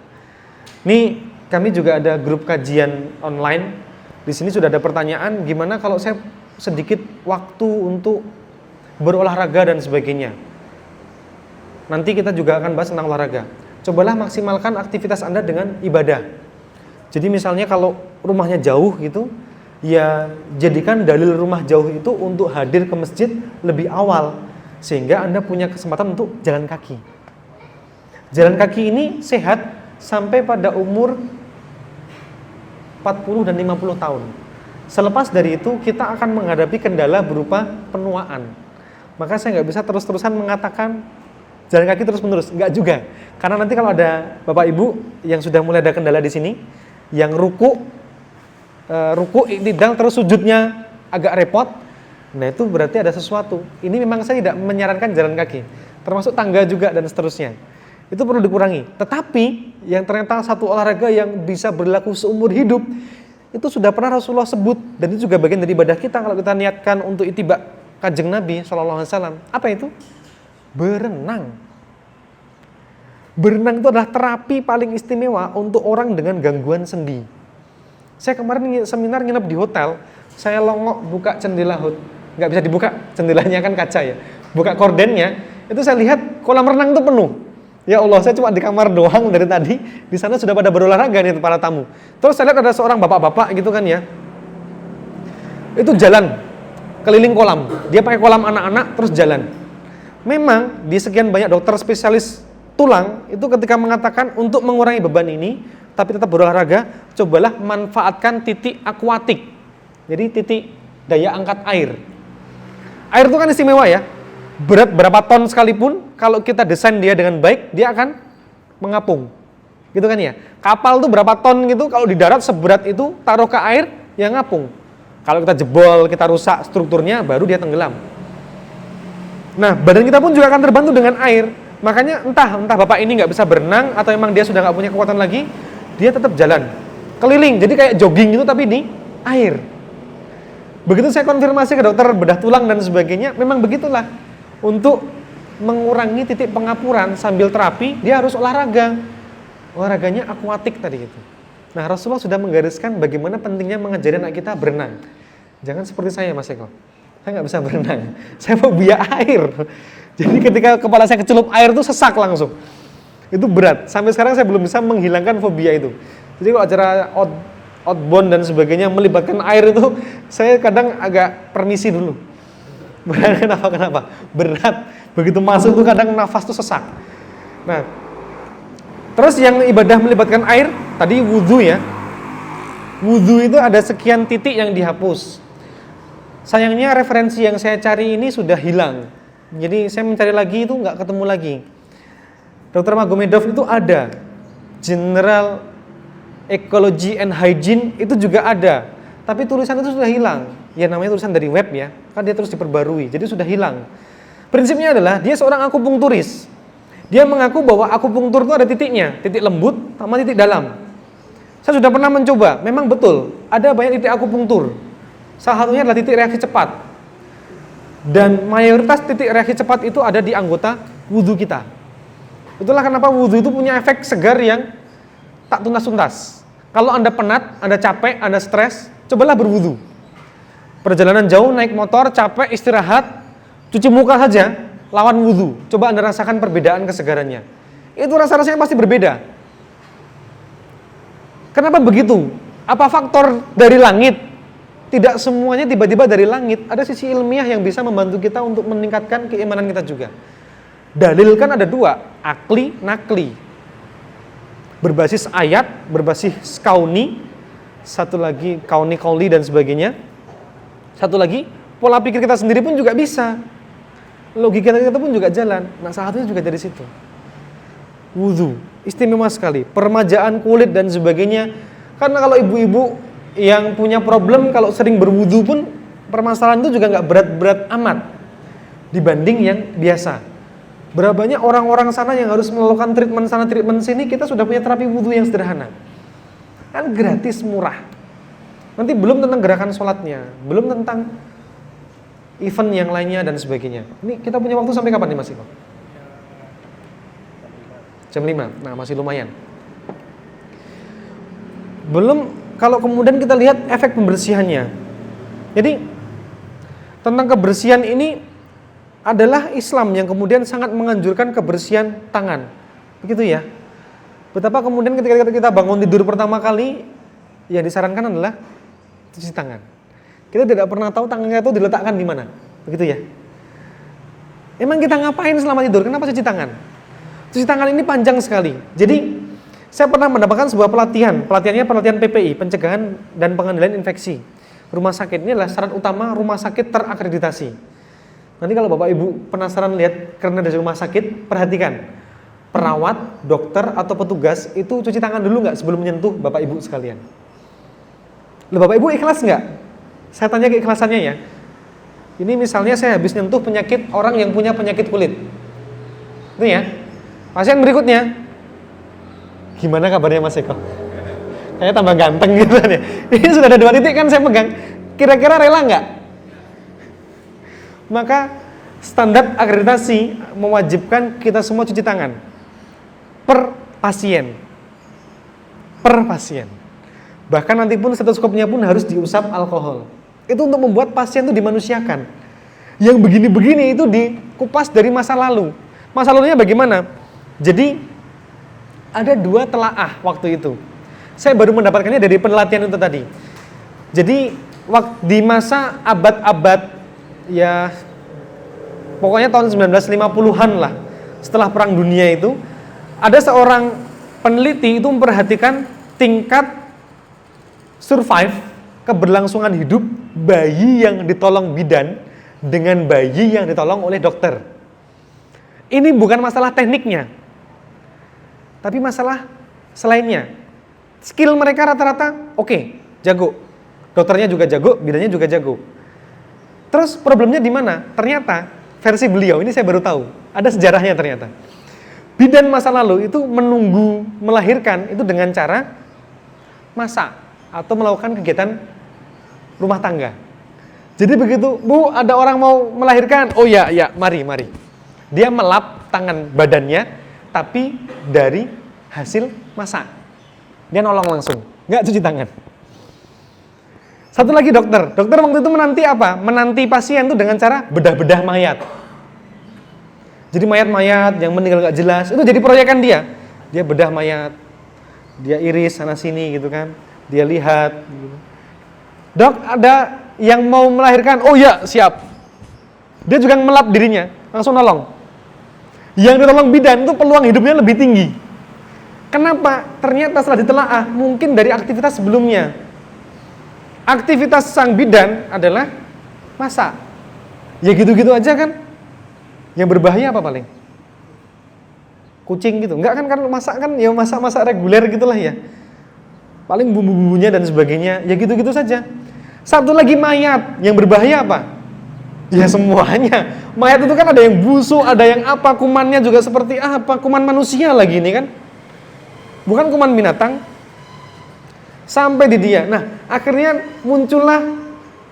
Nih, kami juga ada grup kajian online. Di sini sudah ada pertanyaan, gimana kalau saya sedikit waktu untuk berolahraga dan sebagainya. Nanti kita juga akan bahas tentang olahraga. Cobalah maksimalkan aktivitas Anda dengan ibadah. Jadi misalnya kalau rumahnya jauh gitu, ya jadikan dalil rumah jauh itu untuk hadir ke masjid lebih awal, sehingga Anda punya kesempatan untuk jalan kaki. Jalan kaki ini sehat sampai pada umur 40 dan 50 tahun. Selepas dari itu kita akan menghadapi kendala berupa penuaan. Maka saya nggak bisa terus-terusan mengatakan jalan kaki terus-menerus, nggak juga. Karena nanti kalau ada Bapak Ibu yang sudah mulai ada kendala di sini, yang ruku iktidal terus sujudnya agak repot, nah itu berarti ada sesuatu. Ini memang saya tidak menyarankan jalan kaki, termasuk tangga juga dan seterusnya. Itu perlu dikurangi. Tetapi yang ternyata satu olahraga yang bisa berlaku seumur hidup, itu sudah pernah Rasulullah sebut, dan itu juga bagian dari ibadah kita kalau kita niatkan untuk ittiba Kanjeng Nabi SAW. Apa itu? Berenang. Berenang itu adalah terapi paling istimewa untuk orang dengan gangguan sendi. Saya kemarin seminar nginep di hotel, saya longok buka jendela nggak bisa dibuka, jendelanya kan kaca ya. Buka kordennya, itu saya lihat kolam renang itu penuh. Ya Allah, saya cuma di kamar doang dari tadi, di sana sudah pada berolahraga nih para tamu. Terus saya lihat ada seorang bapak-bapak gitu kan ya, itu jalan keliling kolam, dia pakai kolam anak-anak terus jalan. Memang di sekian banyak dokter spesialis tulang itu ketika mengatakan untuk mengurangi beban ini, tapi tetap berolahraga, cobalah manfaatkan titik akuatik. Jadi titik daya angkat air. Air itu kan istimewa ya. Berat berapa ton sekalipun, kalau kita desain dia dengan baik, dia akan mengapung. Gitu kan ya. Kapal tuh berapa ton gitu, kalau di darat seberat itu, taruh ke air, ya ngapung. Kalau kita jebol, kita rusak strukturnya, baru dia tenggelam. Nah, badan kita pun juga akan terbantu dengan air. Makanya entah bapak ini nggak bisa berenang, atau emang dia sudah nggak punya kekuatan lagi, dia tetap jalan. Keliling, jadi kayak jogging itu tapi di air. Begitu saya konfirmasi ke dokter bedah tulang dan sebagainya, memang begitulah. Untuk mengurangi titik pengapuran sambil terapi, dia harus olahraga. Olahraganya akuatik tadi itu. Nah, Rasulullah sudah menggariskan bagaimana pentingnya mengajari anak kita berenang. Jangan seperti saya, Mas Eko. Saya nggak bisa berenang. Saya fobia air. Jadi ketika kepala saya kecelup air itu sesak langsung. Itu berat. Sampai sekarang saya belum bisa menghilangkan fobia itu. Jadi kalau acara outbound dan sebagainya melibatkan air itu, saya kadang agak permisi dulu. Kenapa? Berat. Begitu masuk tuh kadang nafas tuh sesak. Nah, terus yang ibadah melibatkan air, tadi wudhu ya. Wudhu itu ada sekian titik yang dihapus. Sayangnya referensi yang saya cari ini sudah hilang. Jadi saya mencari lagi itu nggak ketemu lagi. Dr. Magomedov itu ada. General Ecology and Hygiene itu juga ada. Tapi tulisan itu sudah hilang. Ya namanya tulisan dari web ya, kan dia terus diperbarui, jadi sudah hilang. Prinsipnya adalah dia seorang akupunkturis. Dia mengaku bahwa akupunktur itu ada titiknya, titik lembut sama titik dalam. Saya sudah pernah mencoba, memang betul, ada banyak titik akupunktur. Salah satunya adalah titik reaksi cepat. Dan mayoritas titik reaksi cepat itu ada di anggota wudhu kita. Itulah kenapa wudhu itu punya efek segar yang tak tuntas-tuntas. Kalau Anda penat, Anda capek, Anda stres, cobalah berwudhu. Perjalanan jauh, naik motor, capek, istirahat, cuci muka saja, lawan wudhu. Coba Anda rasakan perbedaan kesegarannya. Itu rasa-rasanya pasti berbeda. Kenapa begitu? Apa faktor dari langit? Tidak semuanya tiba-tiba dari langit. Ada sisi ilmiah yang bisa membantu kita untuk meningkatkan keimanan kita juga. Dalil kan ada dua, akli, nakli. Berbasis ayat, berbasis kauni, satu lagi kauni, kauli dan sebagainya. Satu lagi, pola pikir kita sendiri pun juga bisa. Logika kita pun juga jalan. Nah, salah satunya juga dari situ. Wudhu, istimewa sekali. Permajaan kulit dan sebagainya. Karena kalau ibu-ibu yang punya problem, kalau sering berwudhu pun, permasalahan itu juga nggak berat-berat amat. Dibanding yang biasa. Berapa banyak orang-orang sana yang harus melakukan treatment sana, treatment sini, kita sudah punya terapi wudhu yang sederhana. Kan gratis, murah. Nanti belum tentang gerakan sholatnya, belum tentang event yang lainnya dan sebagainya. Ini kita punya waktu sampai kapan nih Mas Iko? Jam 5, nah masih lumayan. Belum, kalau kemudian kita lihat efek pembersihannya. Jadi, tentang kebersihan ini adalah Islam yang kemudian sangat menganjurkan kebersihan tangan. Begitu ya. Betapa kemudian ketika kita bangun tidur pertama kali, yang disarankan adalah cuci tangan. Kita tidak pernah tahu tangannya itu diletakkan di mana. Begitu ya. Emang kita ngapain selama tidur? Kenapa cuci tangan? Cuci tangan ini panjang sekali. Jadi, saya pernah mendapatkan sebuah pelatihan. Pelatihannya pelatihan PPI, pencegahan dan pengendalian infeksi. Rumah sakit ini adalah syarat utama rumah sakit terakreditasi. Nanti kalau Bapak Ibu penasaran lihat karena dari rumah sakit, perhatikan. Perawat, dokter, atau petugas itu cuci tangan dulu nggak sebelum menyentuh Bapak Ibu sekalian? Loh, Bapak Ibu ikhlas nggak? Saya tanya keikhlasannya ya. Ini misalnya saya habis nyentuh penyakit orang yang punya penyakit kulit. Itu ya. Pasien berikutnya. Gimana kabarnya Mas Eko? Kayaknya tambah ganteng gitu kan ya. Ini sudah ada 2 titik kan saya pegang. Kira-kira rela nggak? Maka standar akreditasi mewajibkan kita semua cuci tangan per pasien. Per pasien. Bahkan nanti pun stetoskopnya pun harus diusap alkohol. Itu untuk membuat pasien itu dimanusiakan. Yang begini-begini itu dikupas dari masa lalu. Masa lalunya bagaimana? Jadi ada 2 telaah waktu itu. Saya baru mendapatkannya dari penelitian itu tadi. Jadi di masa abad-abad ya pokoknya tahun 1950-an lah, setelah Perang Dunia itu, ada seorang peneliti itu memperhatikan tingkat survive, keberlangsungan hidup bayi yang ditolong bidan dengan bayi yang ditolong oleh dokter. Ini bukan masalah tekniknya, tapi masalah selainnya. Skill mereka rata-rata oke, jago. Dokternya juga jago, bidannya juga jago. Terus problemnya di mana? Ternyata versi beliau, ini saya baru tahu, ada sejarahnya ternyata. Bidan masa lalu itu menunggu melahirkan itu dengan cara masak atau melakukan kegiatan rumah tangga. Jadi begitu, Bu, ada orang mau melahirkan, oh ya, mari. Dia melap tangan badannya, tapi dari hasil masak. Dia nolong langsung, nggak cuci tangan. Satu lagi dokter waktu itu menanti apa? Menanti pasien itu dengan cara bedah-bedah mayat. Jadi mayat-mayat yang meninggal nggak jelas, itu jadi proyekan dia. Dia bedah mayat, dia iris sana sini gitu kan, dia lihat. Gitu. Dok, ada yang mau melahirkan, oh ya siap. Dia juga melap dirinya, langsung nolong. Yang ditolong bidan itu peluang hidupnya lebih tinggi. Kenapa? Ternyata setelah ditelaah, mungkin dari aktivitas sebelumnya. Aktivitas sang bidan adalah masak. Ya gitu-gitu aja kan. Yang berbahaya apa paling? Kucing gitu. Enggak kan, kalau masak kan ya masak-masak reguler gitulah ya. Paling bumbu-bumbunya dan sebagainya, ya gitu-gitu saja. Satu lagi mayat, yang berbahaya apa? Ya semuanya. Mayat itu kan ada yang busuk, ada yang apa, kumannya juga seperti apa, kuman manusia lagi ini kan. Bukan kuman binatang. Sampai di dia. Nah, akhirnya muncullah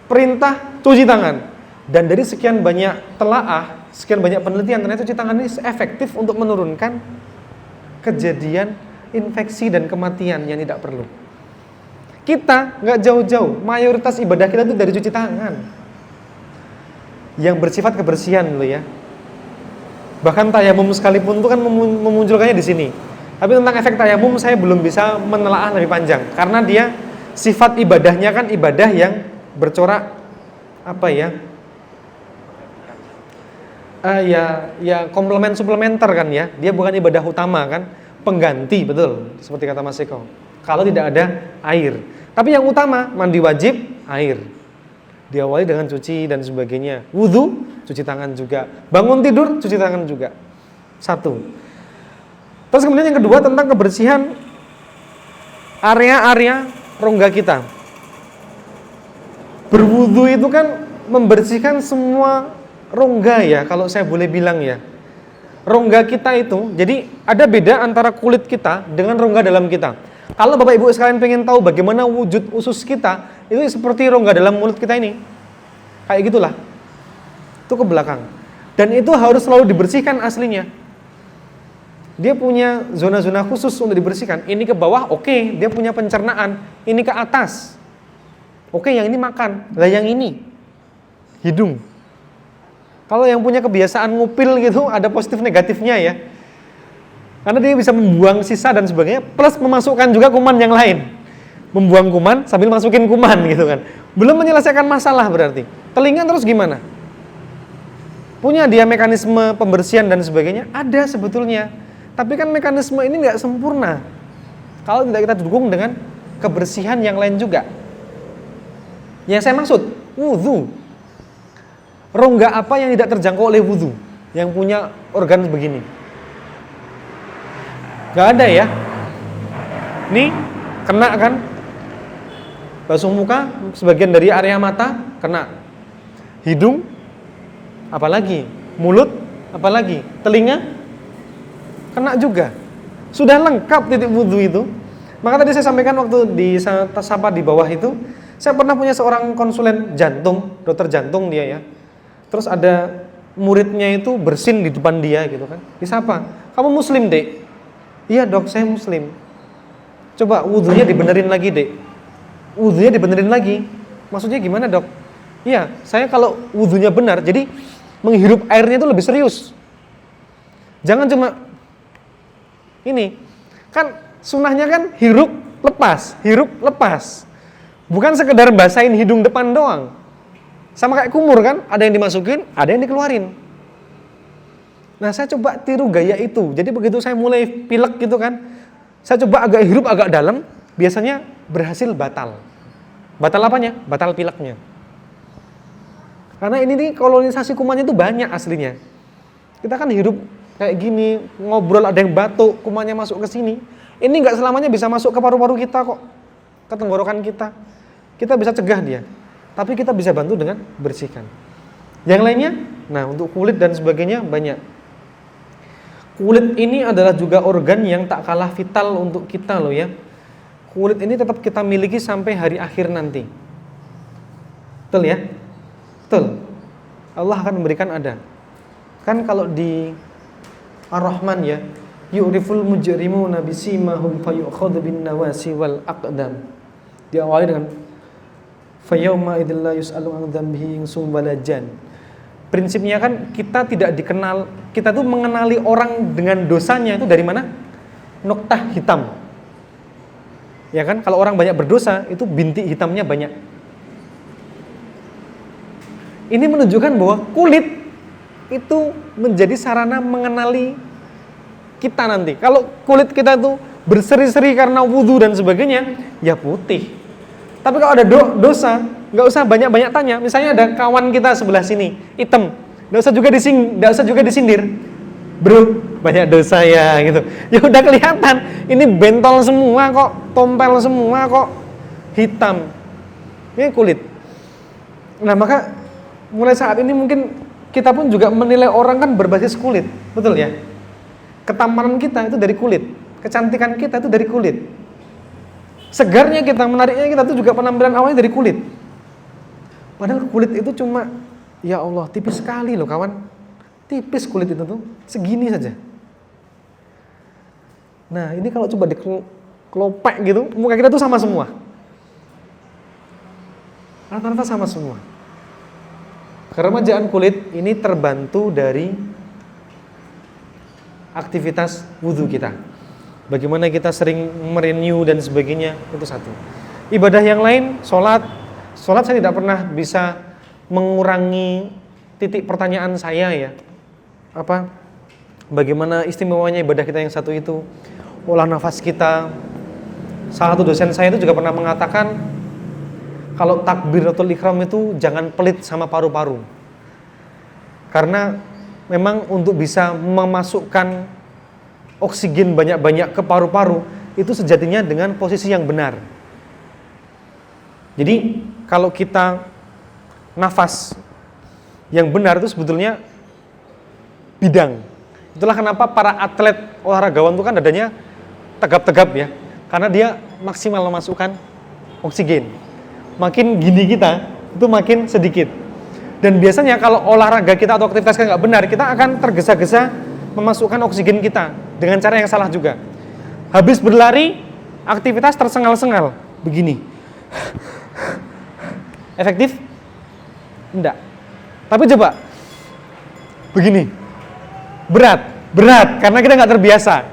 perintah cuci tangan. Dan dari sekian banyak telaah, sekian banyak penelitian, ternyata cuci tangan ini efektif untuk menurunkan kejadian infeksi dan kematian yang tidak perlu. Kita nggak jauh-jauh, mayoritas ibadah kita itu dari cuci tangan. Yang bersifat kebersihan loh ya. Bahkan tayamum sekalipun itu kan memunculkannya di sini. Tapi tentang efek tayamum saya belum bisa menelaah lebih panjang karena dia sifat ibadahnya kan ibadah yang bercorak apa ya? Ya komplement suplementer kan ya. Dia bukan ibadah utama kan, pengganti betul seperti kata Mas Eko. Kalau tidak ada air. Tapi yang utama mandi wajib air. Diawali dengan cuci dan sebagainya. Wudu, cuci tangan juga. Bangun tidur, cuci tangan juga. 1. Terus kemudian yang kedua tentang kebersihan area-area rongga kita. Berwudu itu kan membersihkan semua rongga ya, kalau saya boleh bilang ya. Rongga kita itu, jadi ada beda antara kulit kita dengan rongga dalam kita. Kalau Bapak Ibu sekalian pengen tahu bagaimana wujud usus kita, itu seperti rongga dalam mulut kita ini. Kayak gitulah. Itu ke belakang. Dan itu harus selalu dibersihkan aslinya. Dia punya zona-zona khusus untuk dibersihkan. Ini ke bawah, oke, dia punya pencernaan. Ini ke atas. Oke, yang ini makan. Lah yang ini hidung. Kalau yang punya kebiasaan ngupil gitu, ada positif negatifnya ya. Karena dia bisa membuang sisa dan sebagainya, plus memasukkan juga kuman yang lain. Membuang kuman sambil masukin kuman gitu kan. Belum menyelesaikan masalah berarti. Telinga terus gimana? Punya dia mekanisme pembersihan dan sebagainya? Ada sebetulnya. Tapi kan mekanisme ini nggak sempurna. Kalau tidak kita dukung dengan kebersihan yang lain juga. Yang saya maksud, wudu. Rongga apa yang tidak terjangkau oleh wudhu? Yang punya organ begini? Gak ada ya? Nih, kena kan? Basuh muka, sebagian dari area mata, kena. Hidung, apalagi? Mulut, apalagi? Telinga, kena juga. Sudah lengkap titik wudhu itu. Maka tadi saya sampaikan waktu di sapa di bawah itu, saya pernah punya seorang konsulen jantung, dokter jantung dia ya. Terus ada muridnya itu bersin di depan dia gitu kan. Disapa, kamu muslim dek? Iya dok, saya muslim. Coba wudhunya dibenerin lagi dek. Wudhunya dibenerin lagi. Maksudnya gimana dok? Iya, saya kalau wudhunya benar, jadi menghirup airnya itu lebih serius. Jangan cuma ini, kan sunahnya kan hirup lepas. Bukan sekedar basahin hidung depan doang. Sama kayak kumur kan, ada yang dimasukin, ada yang dikeluarin. Nah saya coba tiru gaya itu. Jadi begitu saya mulai pilek gitu kan, saya coba agak hirup agak dalam, biasanya berhasil batal. Batal apanya? Batal pileknya. Karena ini nih kolonisasi kumannya itu banyak aslinya. Kita kan hirup kayak gini, ngobrol ada yang batuk, kumannya masuk ke sini. Ini nggak selamanya bisa masuk ke paru-paru kita kok, ke tenggorokan kita. Kita bisa cegah dia, tapi kita bisa bantu dengan bersihkan. Yang lainnya, nah untuk kulit dan sebagainya banyak. Kulit ini adalah juga organ yang tak kalah vital untuk kita loh ya. Kulit ini tetap kita miliki sampai hari akhir nanti. Betul ya? Betul. Allah akan memberikan ada. Kan kalau di Ar-Rahman ya, yu'riful mujrimuna bisimahum fayu'khadhu bin nawasi wal aqdam. Diawali dengan fayauma idzal la yus'alu an dzambihi insum walajan. Prinsipnya kan kita tidak dikenal, kita tuh mengenali orang dengan dosanya itu dari mana? Noktah hitam. Ya kan, kalau orang banyak berdosa itu bintik hitamnya banyak. Ini menunjukkan bahwa kulit itu menjadi sarana mengenali kita nanti. Kalau kulit kita itu berseri-seri karena wudhu dan sebagainya, ya putih. Tapi kalau ada dosa, nggak usah banyak-banyak tanya. Misalnya ada kawan kita sebelah sini, hitam, nggak usah juga disindir. Bro, banyak dosa ya gitu. Ya udah kelihatan, ini bentol semua kok, tompel semua kok, hitam. Ini kulit. Nah maka mulai saat ini mungkin kita pun juga menilai orang kan berbasis kulit, betul ya? Ketampanan kita itu dari kulit, kecantikan kita itu dari kulit, segarnya kita, menariknya kita itu juga penampilan awalnya dari kulit. Padahal kulit itu cuma, ya Allah, tipis sekali loh kawan, tipis kulit itu tuh, segini saja. Nah ini kalau coba dikelopek gitu, muka kita tuh sama semua, rata-rata sama semua. Keremajaan kulit ini terbantu dari aktivitas wudhu kita. Bagaimana kita sering merenew dan sebagainya, itu satu. Ibadah yang lain, sholat saya tidak pernah bisa mengurangi titik pertanyaan saya ya. Bagaimana istimewanya ibadah kita yang satu itu, olah nafas kita. Salah satu dosen saya itu juga pernah mengatakan, kalau takbiratul ihram itu jangan pelit sama paru-paru. Karena memang untuk bisa memasukkan oksigen banyak-banyak ke paru-paru itu sejatinya dengan posisi yang benar. Jadi kalau kita nafas yang benar itu sebetulnya bidang. Itulah kenapa para atlet olahragawan itu kan dadanya tegap-tegap ya. Karena dia maksimal memasukkan oksigen. Makin gini kita, itu makin sedikit. Dan biasanya kalau olahraga kita atau aktivitas kita nggak benar, kita akan tergesa-gesa memasukkan oksigen kita dengan cara yang salah juga. Habis berlari, aktivitas tersengal-sengal, begini. Efektif? Enggak. Tapi coba, begini. Berat, karena kita nggak terbiasa.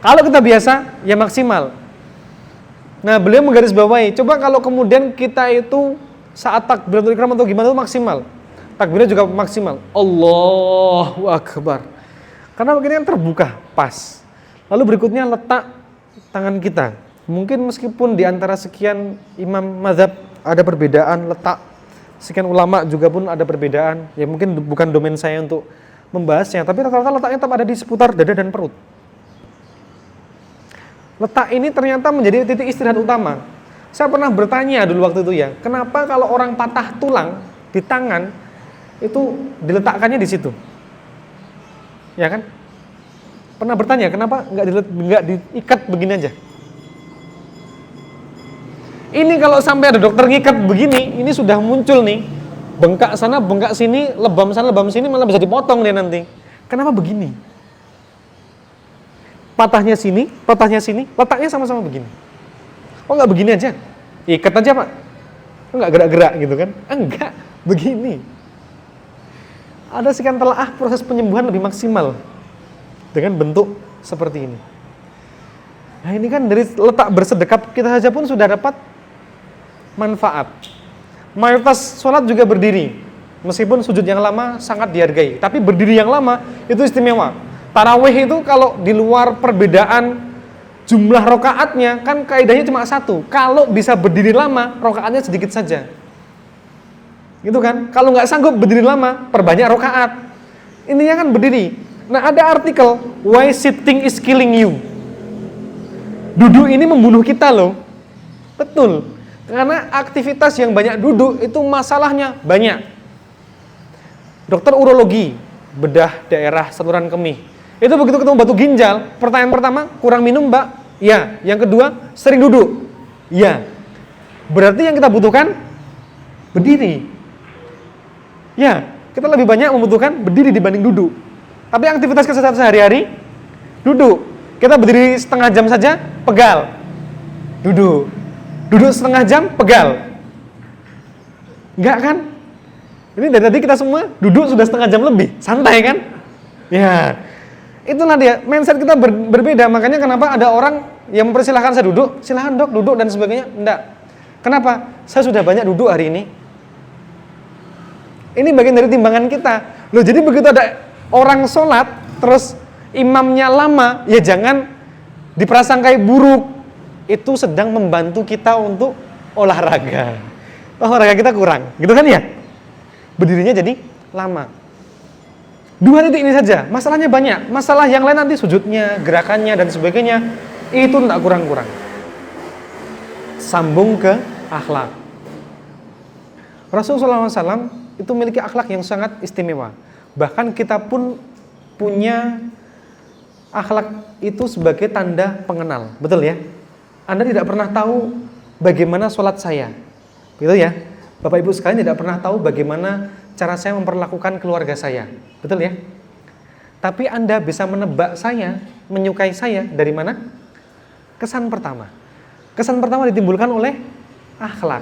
Kalau kita biasa, ya maksimal. Nah, beliau menggarisbawahi, coba kalau kemudian kita itu saat takbiratul ihram atau gimana itu maksimal. Takbirnya juga maksimal. Allahu Akbar. Karena begini kan terbuka, pas. Lalu berikutnya letak tangan kita. Mungkin meskipun di antara sekian imam mazhab ada perbedaan letak sekian ulama juga pun ada perbedaan. Ya mungkin bukan domain saya untuk membahasnya, tapi rata-rata letaknya tetap ada di seputar dada dan perut. Letak ini ternyata menjadi titik istirahat utama. Saya pernah bertanya dulu waktu itu ya, kenapa kalau orang patah tulang di tangan itu diletakkannya di situ? Ya kan? Pernah bertanya kenapa nggak diikat begini aja? Ini kalau sampai ada dokter ngikat begini, ini sudah muncul nih, bengkak sana, bengkak sini, lebam sana, lebam sini, malah bisa dipotong dia nanti. Kenapa begini? Patahnya sini, letaknya sama-sama begini. Oh nggak begini aja? Ikat aja Pak. Oh nggak gerak-gerak gitu kan? Enggak, begini. Ada sekian telaah proses penyembuhan lebih maksimal dengan bentuk seperti ini. Nah ini kan dari letak bersedekap kita saja pun sudah dapat manfaat. Mayoritas sholat juga berdiri, meskipun sujud yang lama sangat dihargai, tapi berdiri yang lama itu istimewa. Tarawih itu kalau di luar perbedaan jumlah rokaatnya kan kaidahnya cuma satu. Kalau bisa berdiri lama, rokaatnya sedikit saja. Gitu kan? Kalau nggak sanggup berdiri lama, perbanyak rokaat. Intinya kan berdiri. Nah ada artikel, why sitting is killing you. Duduk ini membunuh kita loh. Betul. Karena aktivitas yang banyak duduk itu masalahnya banyak. Dokter urologi, bedah daerah saluran kemih. Itu begitu ketemu batu ginjal, pertanyaan pertama, kurang minum Mbak? Ya. Yang kedua, sering duduk? Ya. Berarti yang kita butuhkan berdiri. Ya, kita lebih banyak membutuhkan berdiri dibanding duduk. Tapi aktivitas kesehatan sehari-hari, duduk. Kita berdiri setengah jam saja, pegal. Duduk. Duduk setengah jam, pegal. Enggak kan? Ini dari tadi kita semua duduk sudah setengah jam lebih, santai kan? Ya, itulah dia, mindset kita berbeda. Makanya kenapa ada orang yang mempersilahkan saya duduk, silahkan dok duduk dan sebagainya. Enggak. Kenapa? Saya sudah banyak duduk hari ini. Ini bagian dari timbangan kita. Loh, jadi begitu ada orang sholat, terus imamnya lama, ya jangan diprasangkai buruk. Itu sedang membantu kita untuk olahraga. Olahraga kita kurang, gitu kan ya? Berdirinya jadi lama. 2 titik ini saja, masalahnya banyak. Masalah yang lain nanti sujudnya, gerakannya, dan sebagainya, itu tidak kurang-kurang. Sambung ke akhlak. Rasulullah SAW itu memiliki akhlak yang sangat istimewa. Bahkan kita pun punya akhlak itu sebagai tanda pengenal. Betul ya? Anda tidak pernah tahu bagaimana sholat saya. Gitu ya? Bapak Ibu sekalian tidak pernah tahu bagaimana cara saya memperlakukan keluarga saya. Betul ya? Tapi Anda bisa menebak saya, menyukai saya dari mana? Kesan pertama. Kesan pertama ditimbulkan oleh akhlak.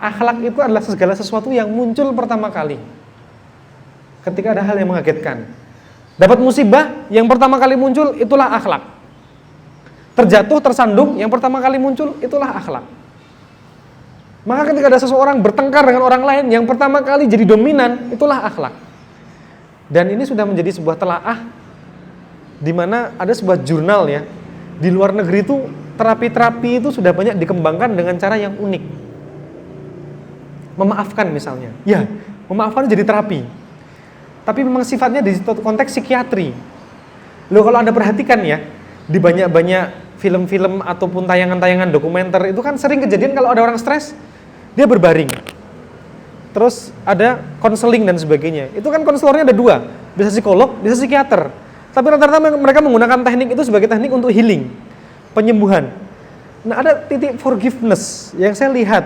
Akhlak itu adalah segala sesuatu yang muncul pertama kali ketika ada hal yang mengagetkan. Dapat musibah, yang pertama kali muncul itulah akhlak. Terjatuh, tersandung, yang pertama kali muncul itulah akhlak. Maka ketika ada seseorang bertengkar dengan orang lain, yang pertama kali jadi dominan itulah akhlak. Dan ini sudah menjadi sebuah telaah di mana ada sebuah jurnal ya. Di luar negeri itu terapi-terapi itu sudah banyak dikembangkan dengan cara yang unik. Memaafkan misalnya. Ya, memaafkan jadi terapi. Tapi memang sifatnya di konteks psikiatri. Loh kalau Anda perhatikan ya, di banyak-banyak film-film ataupun tayangan-tayangan dokumenter itu kan sering kejadian kalau ada orang stres, dia berbaring. Terus ada konseling dan sebagainya. Itu kan konselornya ada 2, bisa psikolog, bisa psikiater. Tapi rata-rata mereka menggunakan teknik itu sebagai teknik untuk healing, penyembuhan. Nah ada titik forgiveness yang saya lihat.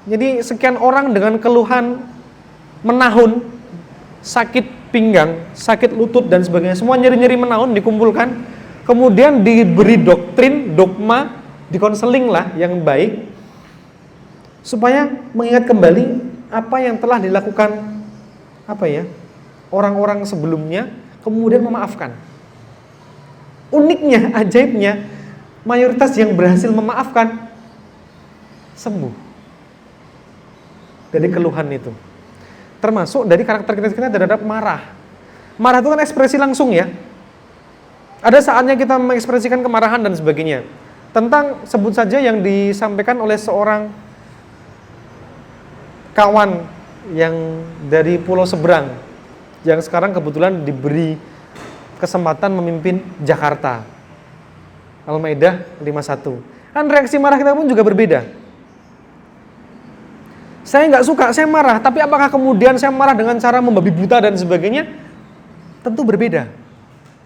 Jadi sekian orang dengan keluhan menahun, sakit pinggang, sakit lutut dan sebagainya, semua nyeri-nyeri menahun dikumpulkan, kemudian diberi doktrin, dogma, dikonseling lah yang baik, supaya mengingat kembali apa yang telah dilakukan orang-orang sebelumnya, kemudian memaafkan. Uniknya, ajaibnya, mayoritas yang berhasil memaafkan sembuh dari keluhan itu. Termasuk dari karakter kita terhadap marah. Marah itu kan ekspresi langsung ya. Ada saatnya kita mengekspresikan kemarahan dan sebagainya. Tentang sebut saja yang disampaikan oleh seorang kawan yang dari pulau seberang, yang sekarang kebetulan diberi kesempatan memimpin Jakarta. Al-Maidah 51. Kan reaksi marah kita pun juga berbeda. Saya nggak suka, saya marah, tapi apakah kemudian saya marah dengan cara membabi buta dan sebagainya? Tentu berbeda.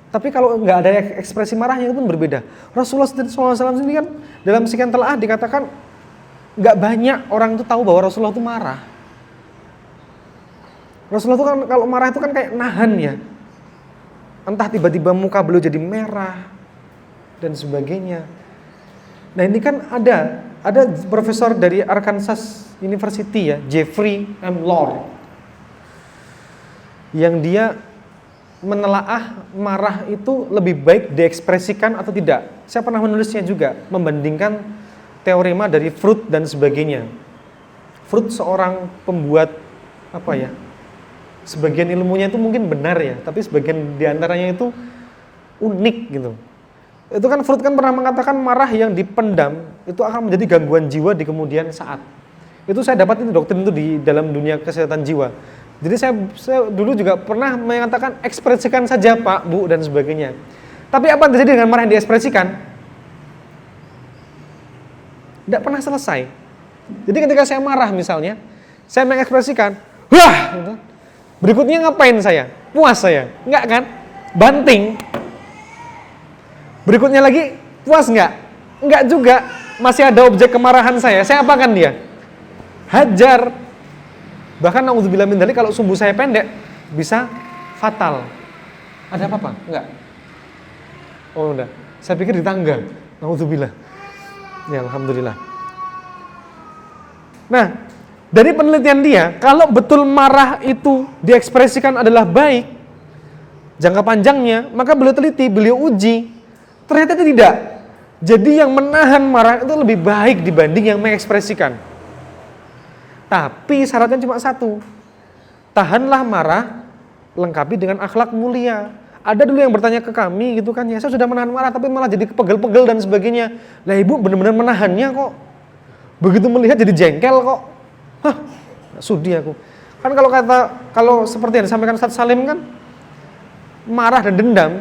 Tapi kalau nggak ada ekspresi marahnya itu pun berbeda. Rasulullah SAW sendiri kan dalam sekian telaah dikatakan nggak banyak orang itu tahu bahwa Rasulullah itu marah. Rasulullah itu kan kalau marah itu kan kayak nahan ya. Entah tiba-tiba muka beliau jadi merah dan sebagainya. Nah ini kan ada profesor dari Arkansas University ya, Jeffrey M. Lord, yang dia menelaah marah itu lebih baik diekspresikan atau tidak. Saya pernah menulisnya juga, membandingkan teorema dari Freud dan sebagainya. Freud seorang pembuat sebagian ilmunya itu mungkin benar ya, tapi sebagian diantaranya itu unik gitu. Itu kan Freud kan pernah mengatakan marah yang dipendam itu akan menjadi gangguan jiwa di kemudian saat. Itu saya dapat itu doktrin itu di dalam dunia kesehatan jiwa. Jadi saya dulu juga pernah mengatakan ekspresikan saja Pak, Bu dan sebagainya. Tapi apa yang terjadi dengan marah yang diekspresikan? Tidak pernah selesai. Jadi ketika saya marah misalnya, saya mengekspresikan, wah, gitu. Berikutnya ngapain saya? Puas saya? Enggak kan? Banting. Berikutnya lagi, puas enggak? Enggak juga. Masih ada objek kemarahan saya apakan dia? Hajar. Bahkan naudzubillah min dzalik, kalau sumbu saya pendek bisa fatal. Ada apa-apa? Enggak. Oh udah. Saya pikir di tangga. Naudzubillah. Ya alhamdulillah. Nah, dari penelitian dia, kalau betul marah itu diekspresikan adalah baik jangka panjangnya, maka beliau teliti, beliau uji. Ternyata tidak. Jadi yang menahan marah itu lebih baik dibanding yang mengekspresikan. Tapi syaratnya cuma satu. Tahanlah marah, lengkapi dengan akhlak mulia. Ada dulu yang bertanya ke kami gitu kan, ya saya sudah menahan marah tapi malah jadi pegel-pegel dan sebagainya. Lah ibu benar-benar menahannya kok. Begitu melihat jadi jengkel kok. Hah, sudi aku. Kan kalau seperti yang disampaikan Ustaz Salim kan, marah dan dendam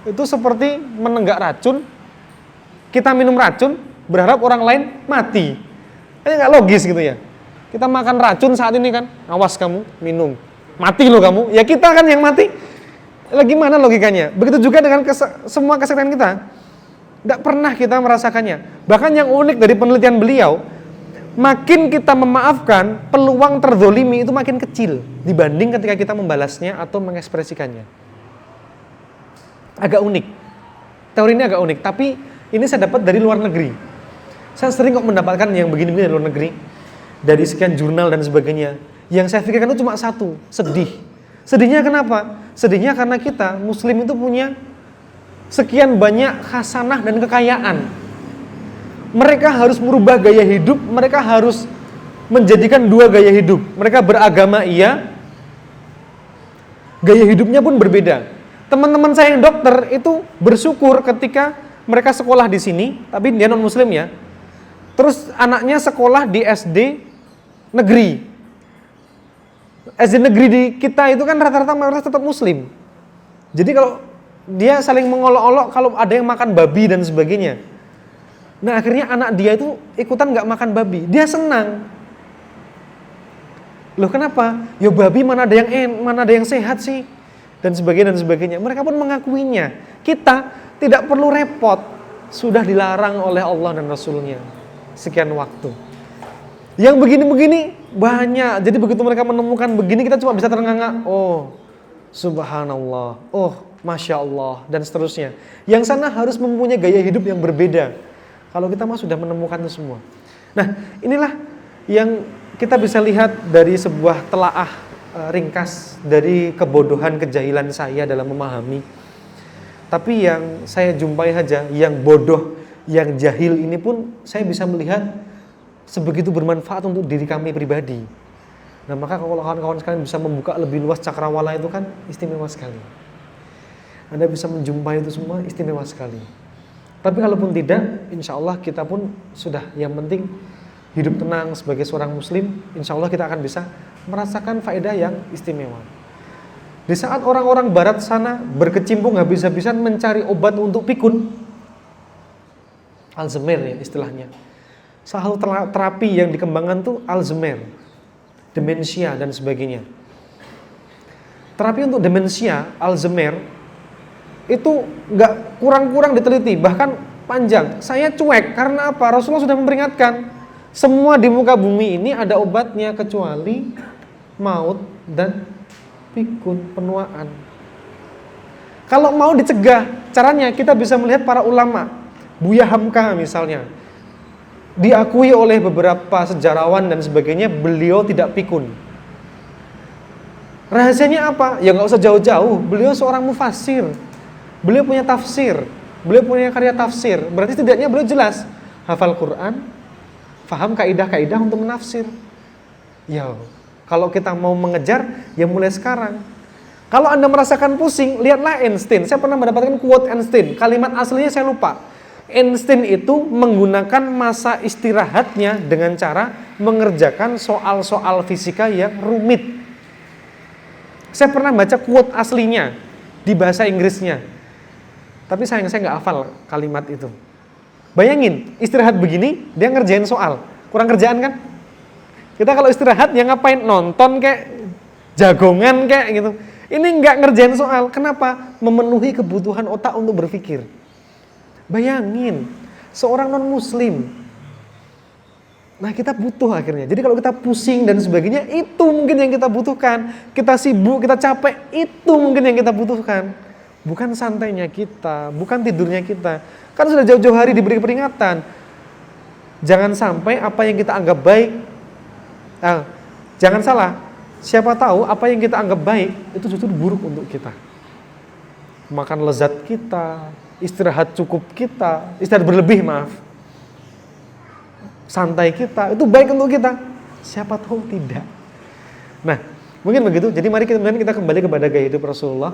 itu seperti menenggak racun. Kita minum racun, berharap orang lain mati. Ini nggak logis gitu ya. Kita makan racun saat ini kan, awas kamu minum, mati loh kamu. Ya kita kan yang mati. Lagi mana logikanya? Begitu juga dengan semua kesehatan kita. Tidak pernah kita merasakannya. Bahkan yang unik dari penelitian beliau, makin kita memaafkan, peluang terzolimi itu makin kecil dibanding ketika kita membalasnya atau mengekspresikannya. Agak unik. Teori ini agak unik, tapi ini saya dapat dari luar negeri. Saya sering kok mendapatkan yang begini-begini dari luar negeri. Dari sekian jurnal dan sebagainya. Yang saya pikirkan itu cuma satu, sedih. Sedihnya kenapa? Sedihnya karena kita, muslim itu punya sekian banyak khasanah dan kekayaan. Mereka harus merubah gaya hidup, mereka harus menjadikan dua gaya hidup. Mereka beragama iya, gaya hidupnya pun berbeda. Teman-teman saya yang dokter itu bersyukur ketika mereka sekolah di sini, tapi dia non muslim ya. Terus anaknya sekolah di SD negeri. SD negeri di kita itu kan rata-rata mayoritas tetap muslim. Jadi kalau dia saling mengolok-olok kalau ada yang makan babi dan sebagainya. Nah akhirnya anak dia itu ikutan gak makan babi. Dia senang. Loh kenapa? Ya babi mana ada yang sehat sih? Dan sebagainya. Mereka pun mengakuinya. Kita tidak perlu repot. Sudah dilarang oleh Allah dan Rasulnya. Sekian waktu. Yang begini-begini banyak. Jadi begitu mereka menemukan begini, kita cuma bisa terengah-engah. Oh, subhanallah. Oh, masya Allah. Dan seterusnya. Yang sana harus mempunyai gaya hidup yang berbeda. Kalau kita mah sudah menemukan itu semua. Nah, inilah yang kita bisa lihat dari sebuah telaah ringkas dari kebodohan, kejahilan saya dalam memahami. Tapi yang saya jumpai saja, yang bodoh, yang jahil ini pun saya bisa melihat sebegitu bermanfaat untuk diri kami pribadi. Nah maka kalau kawan-kawan sekalian bisa membuka lebih luas cakrawala itu kan istimewa sekali. Anda bisa menjumpai itu semua istimewa sekali. Tapi kalaupun tidak, insya Allah kita pun sudah. Yang penting hidup tenang sebagai seorang muslim, insya Allah kita akan bisa merasakan faedah yang istimewa. Di saat orang-orang barat sana berkecimpung habis-habisan mencari obat untuk pikun, Alzheimer ya istilahnya. Salah satu terapi yang dikembangkan tuh Alzheimer, demensia dan sebagainya. Terapi untuk demensia, Alzheimer itu nggak kurang-kurang diteliti, bahkan panjang. Saya cuek karena apa? Rasulullah sudah memperingatkan, semua di muka bumi ini ada obatnya kecuali maut dan pikun, penuaan. Kalau mau dicegah, caranya kita bisa melihat para ulama. Buya Hamka misalnya, diakui oleh beberapa sejarawan dan sebagainya, beliau tidak pikun. Rahasianya apa? Ya nggak usah jauh-jauh, beliau seorang mufassir, beliau punya tafsir, beliau punya karya tafsir. Berarti setidaknya beliau jelas hafal Quran, faham kaidah-kaidah untuk menafsir. Ya, kalau kita mau mengejar, ya mulai sekarang. Kalau Anda merasakan pusing, lihatlah Einstein. Saya pernah mendapatkan quote Einstein, kalimat aslinya saya lupa. Einstein itu menggunakan masa istirahatnya dengan cara mengerjakan soal-soal fisika yang rumit. Saya pernah baca quote aslinya di bahasa Inggrisnya, tapi sayang saya nggak hafal kalimat itu. Bayangin, istirahat begini, dia ngerjain soal. Kurang kerjaan kan? Kita kalau istirahat, ya ngapain? Nonton kayak, jagongan kayak gitu. Ini nggak ngerjain soal. Kenapa? Memenuhi kebutuhan otak untuk berpikir. Bayangin, seorang non-muslim. Nah kita butuh akhirnya. Jadi kalau kita pusing dan sebagainya, itu mungkin yang kita butuhkan. Kita sibuk, kita capek, itu mungkin yang kita butuhkan. Bukan santainya kita, bukan tidurnya kita. Kan sudah jauh-jauh hari diberi peringatan. Jangan sampai apa yang kita anggap baik, jangan salah, siapa tahu apa yang kita anggap baik, itu justru buruk untuk kita. Makan lezat kita, istirahat cukup kita, istirahat berlebih santai kita, itu baik untuk kita. Siapa tahu tidak. Nah, mungkin begitu. Jadi mari kemudian kita kembali kepada gaya hidup Rasulullah.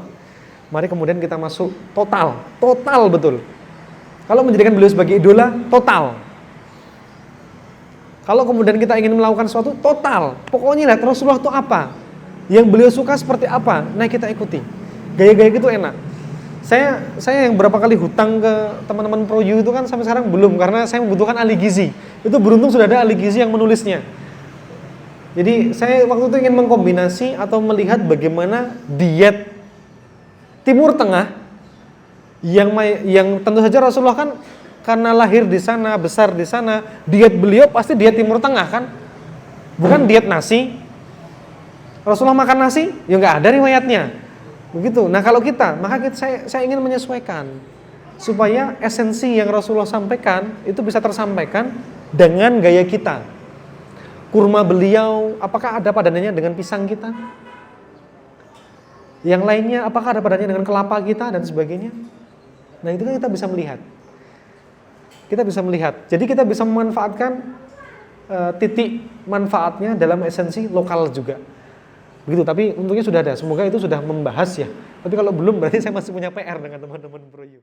Mari kemudian kita masuk total betul. Kalau menjadikan beliau sebagai idola, total. Kalau kemudian kita ingin melakukan sesuatu, total. Pokoknya lihat Rasulullah itu apa, yang beliau suka seperti apa, nah kita ikuti. Gaya-gaya gitu enak. Saya yang berapa kali hutang ke teman-teman ProU itu kan sampai sekarang belum, karena saya membutuhkan ahli gizi. Itu beruntung sudah ada ahli gizi yang menulisnya. Jadi saya waktu itu ingin mengkombinasi atau melihat bagaimana diet Timur Tengah yang tentu saja Rasulullah kan karena lahir di sana, besar di sana, diet beliau pasti diet Timur Tengah kan, bukan diet nasi. Rasulullah makan nasi, ya nggak ada riwayatnya. Begitu. Nah kalau kita, saya ingin menyesuaikan supaya esensi yang Rasulullah sampaikan itu bisa tersampaikan dengan gaya kita. Kurma beliau, apakah ada padanannya dengan pisang kita? Yang lainnya, apakah ada padanannya dengan kelapa kita dan sebagainya? Nah itu kan kita bisa melihat. Jadi kita bisa memanfaatkan titik manfaatnya dalam esensi lokal juga. Begitu, tapi untungnya sudah ada. Semoga itu sudah membahas ya. Tapi kalau belum berarti saya masih punya PR dengan teman-teman ProU.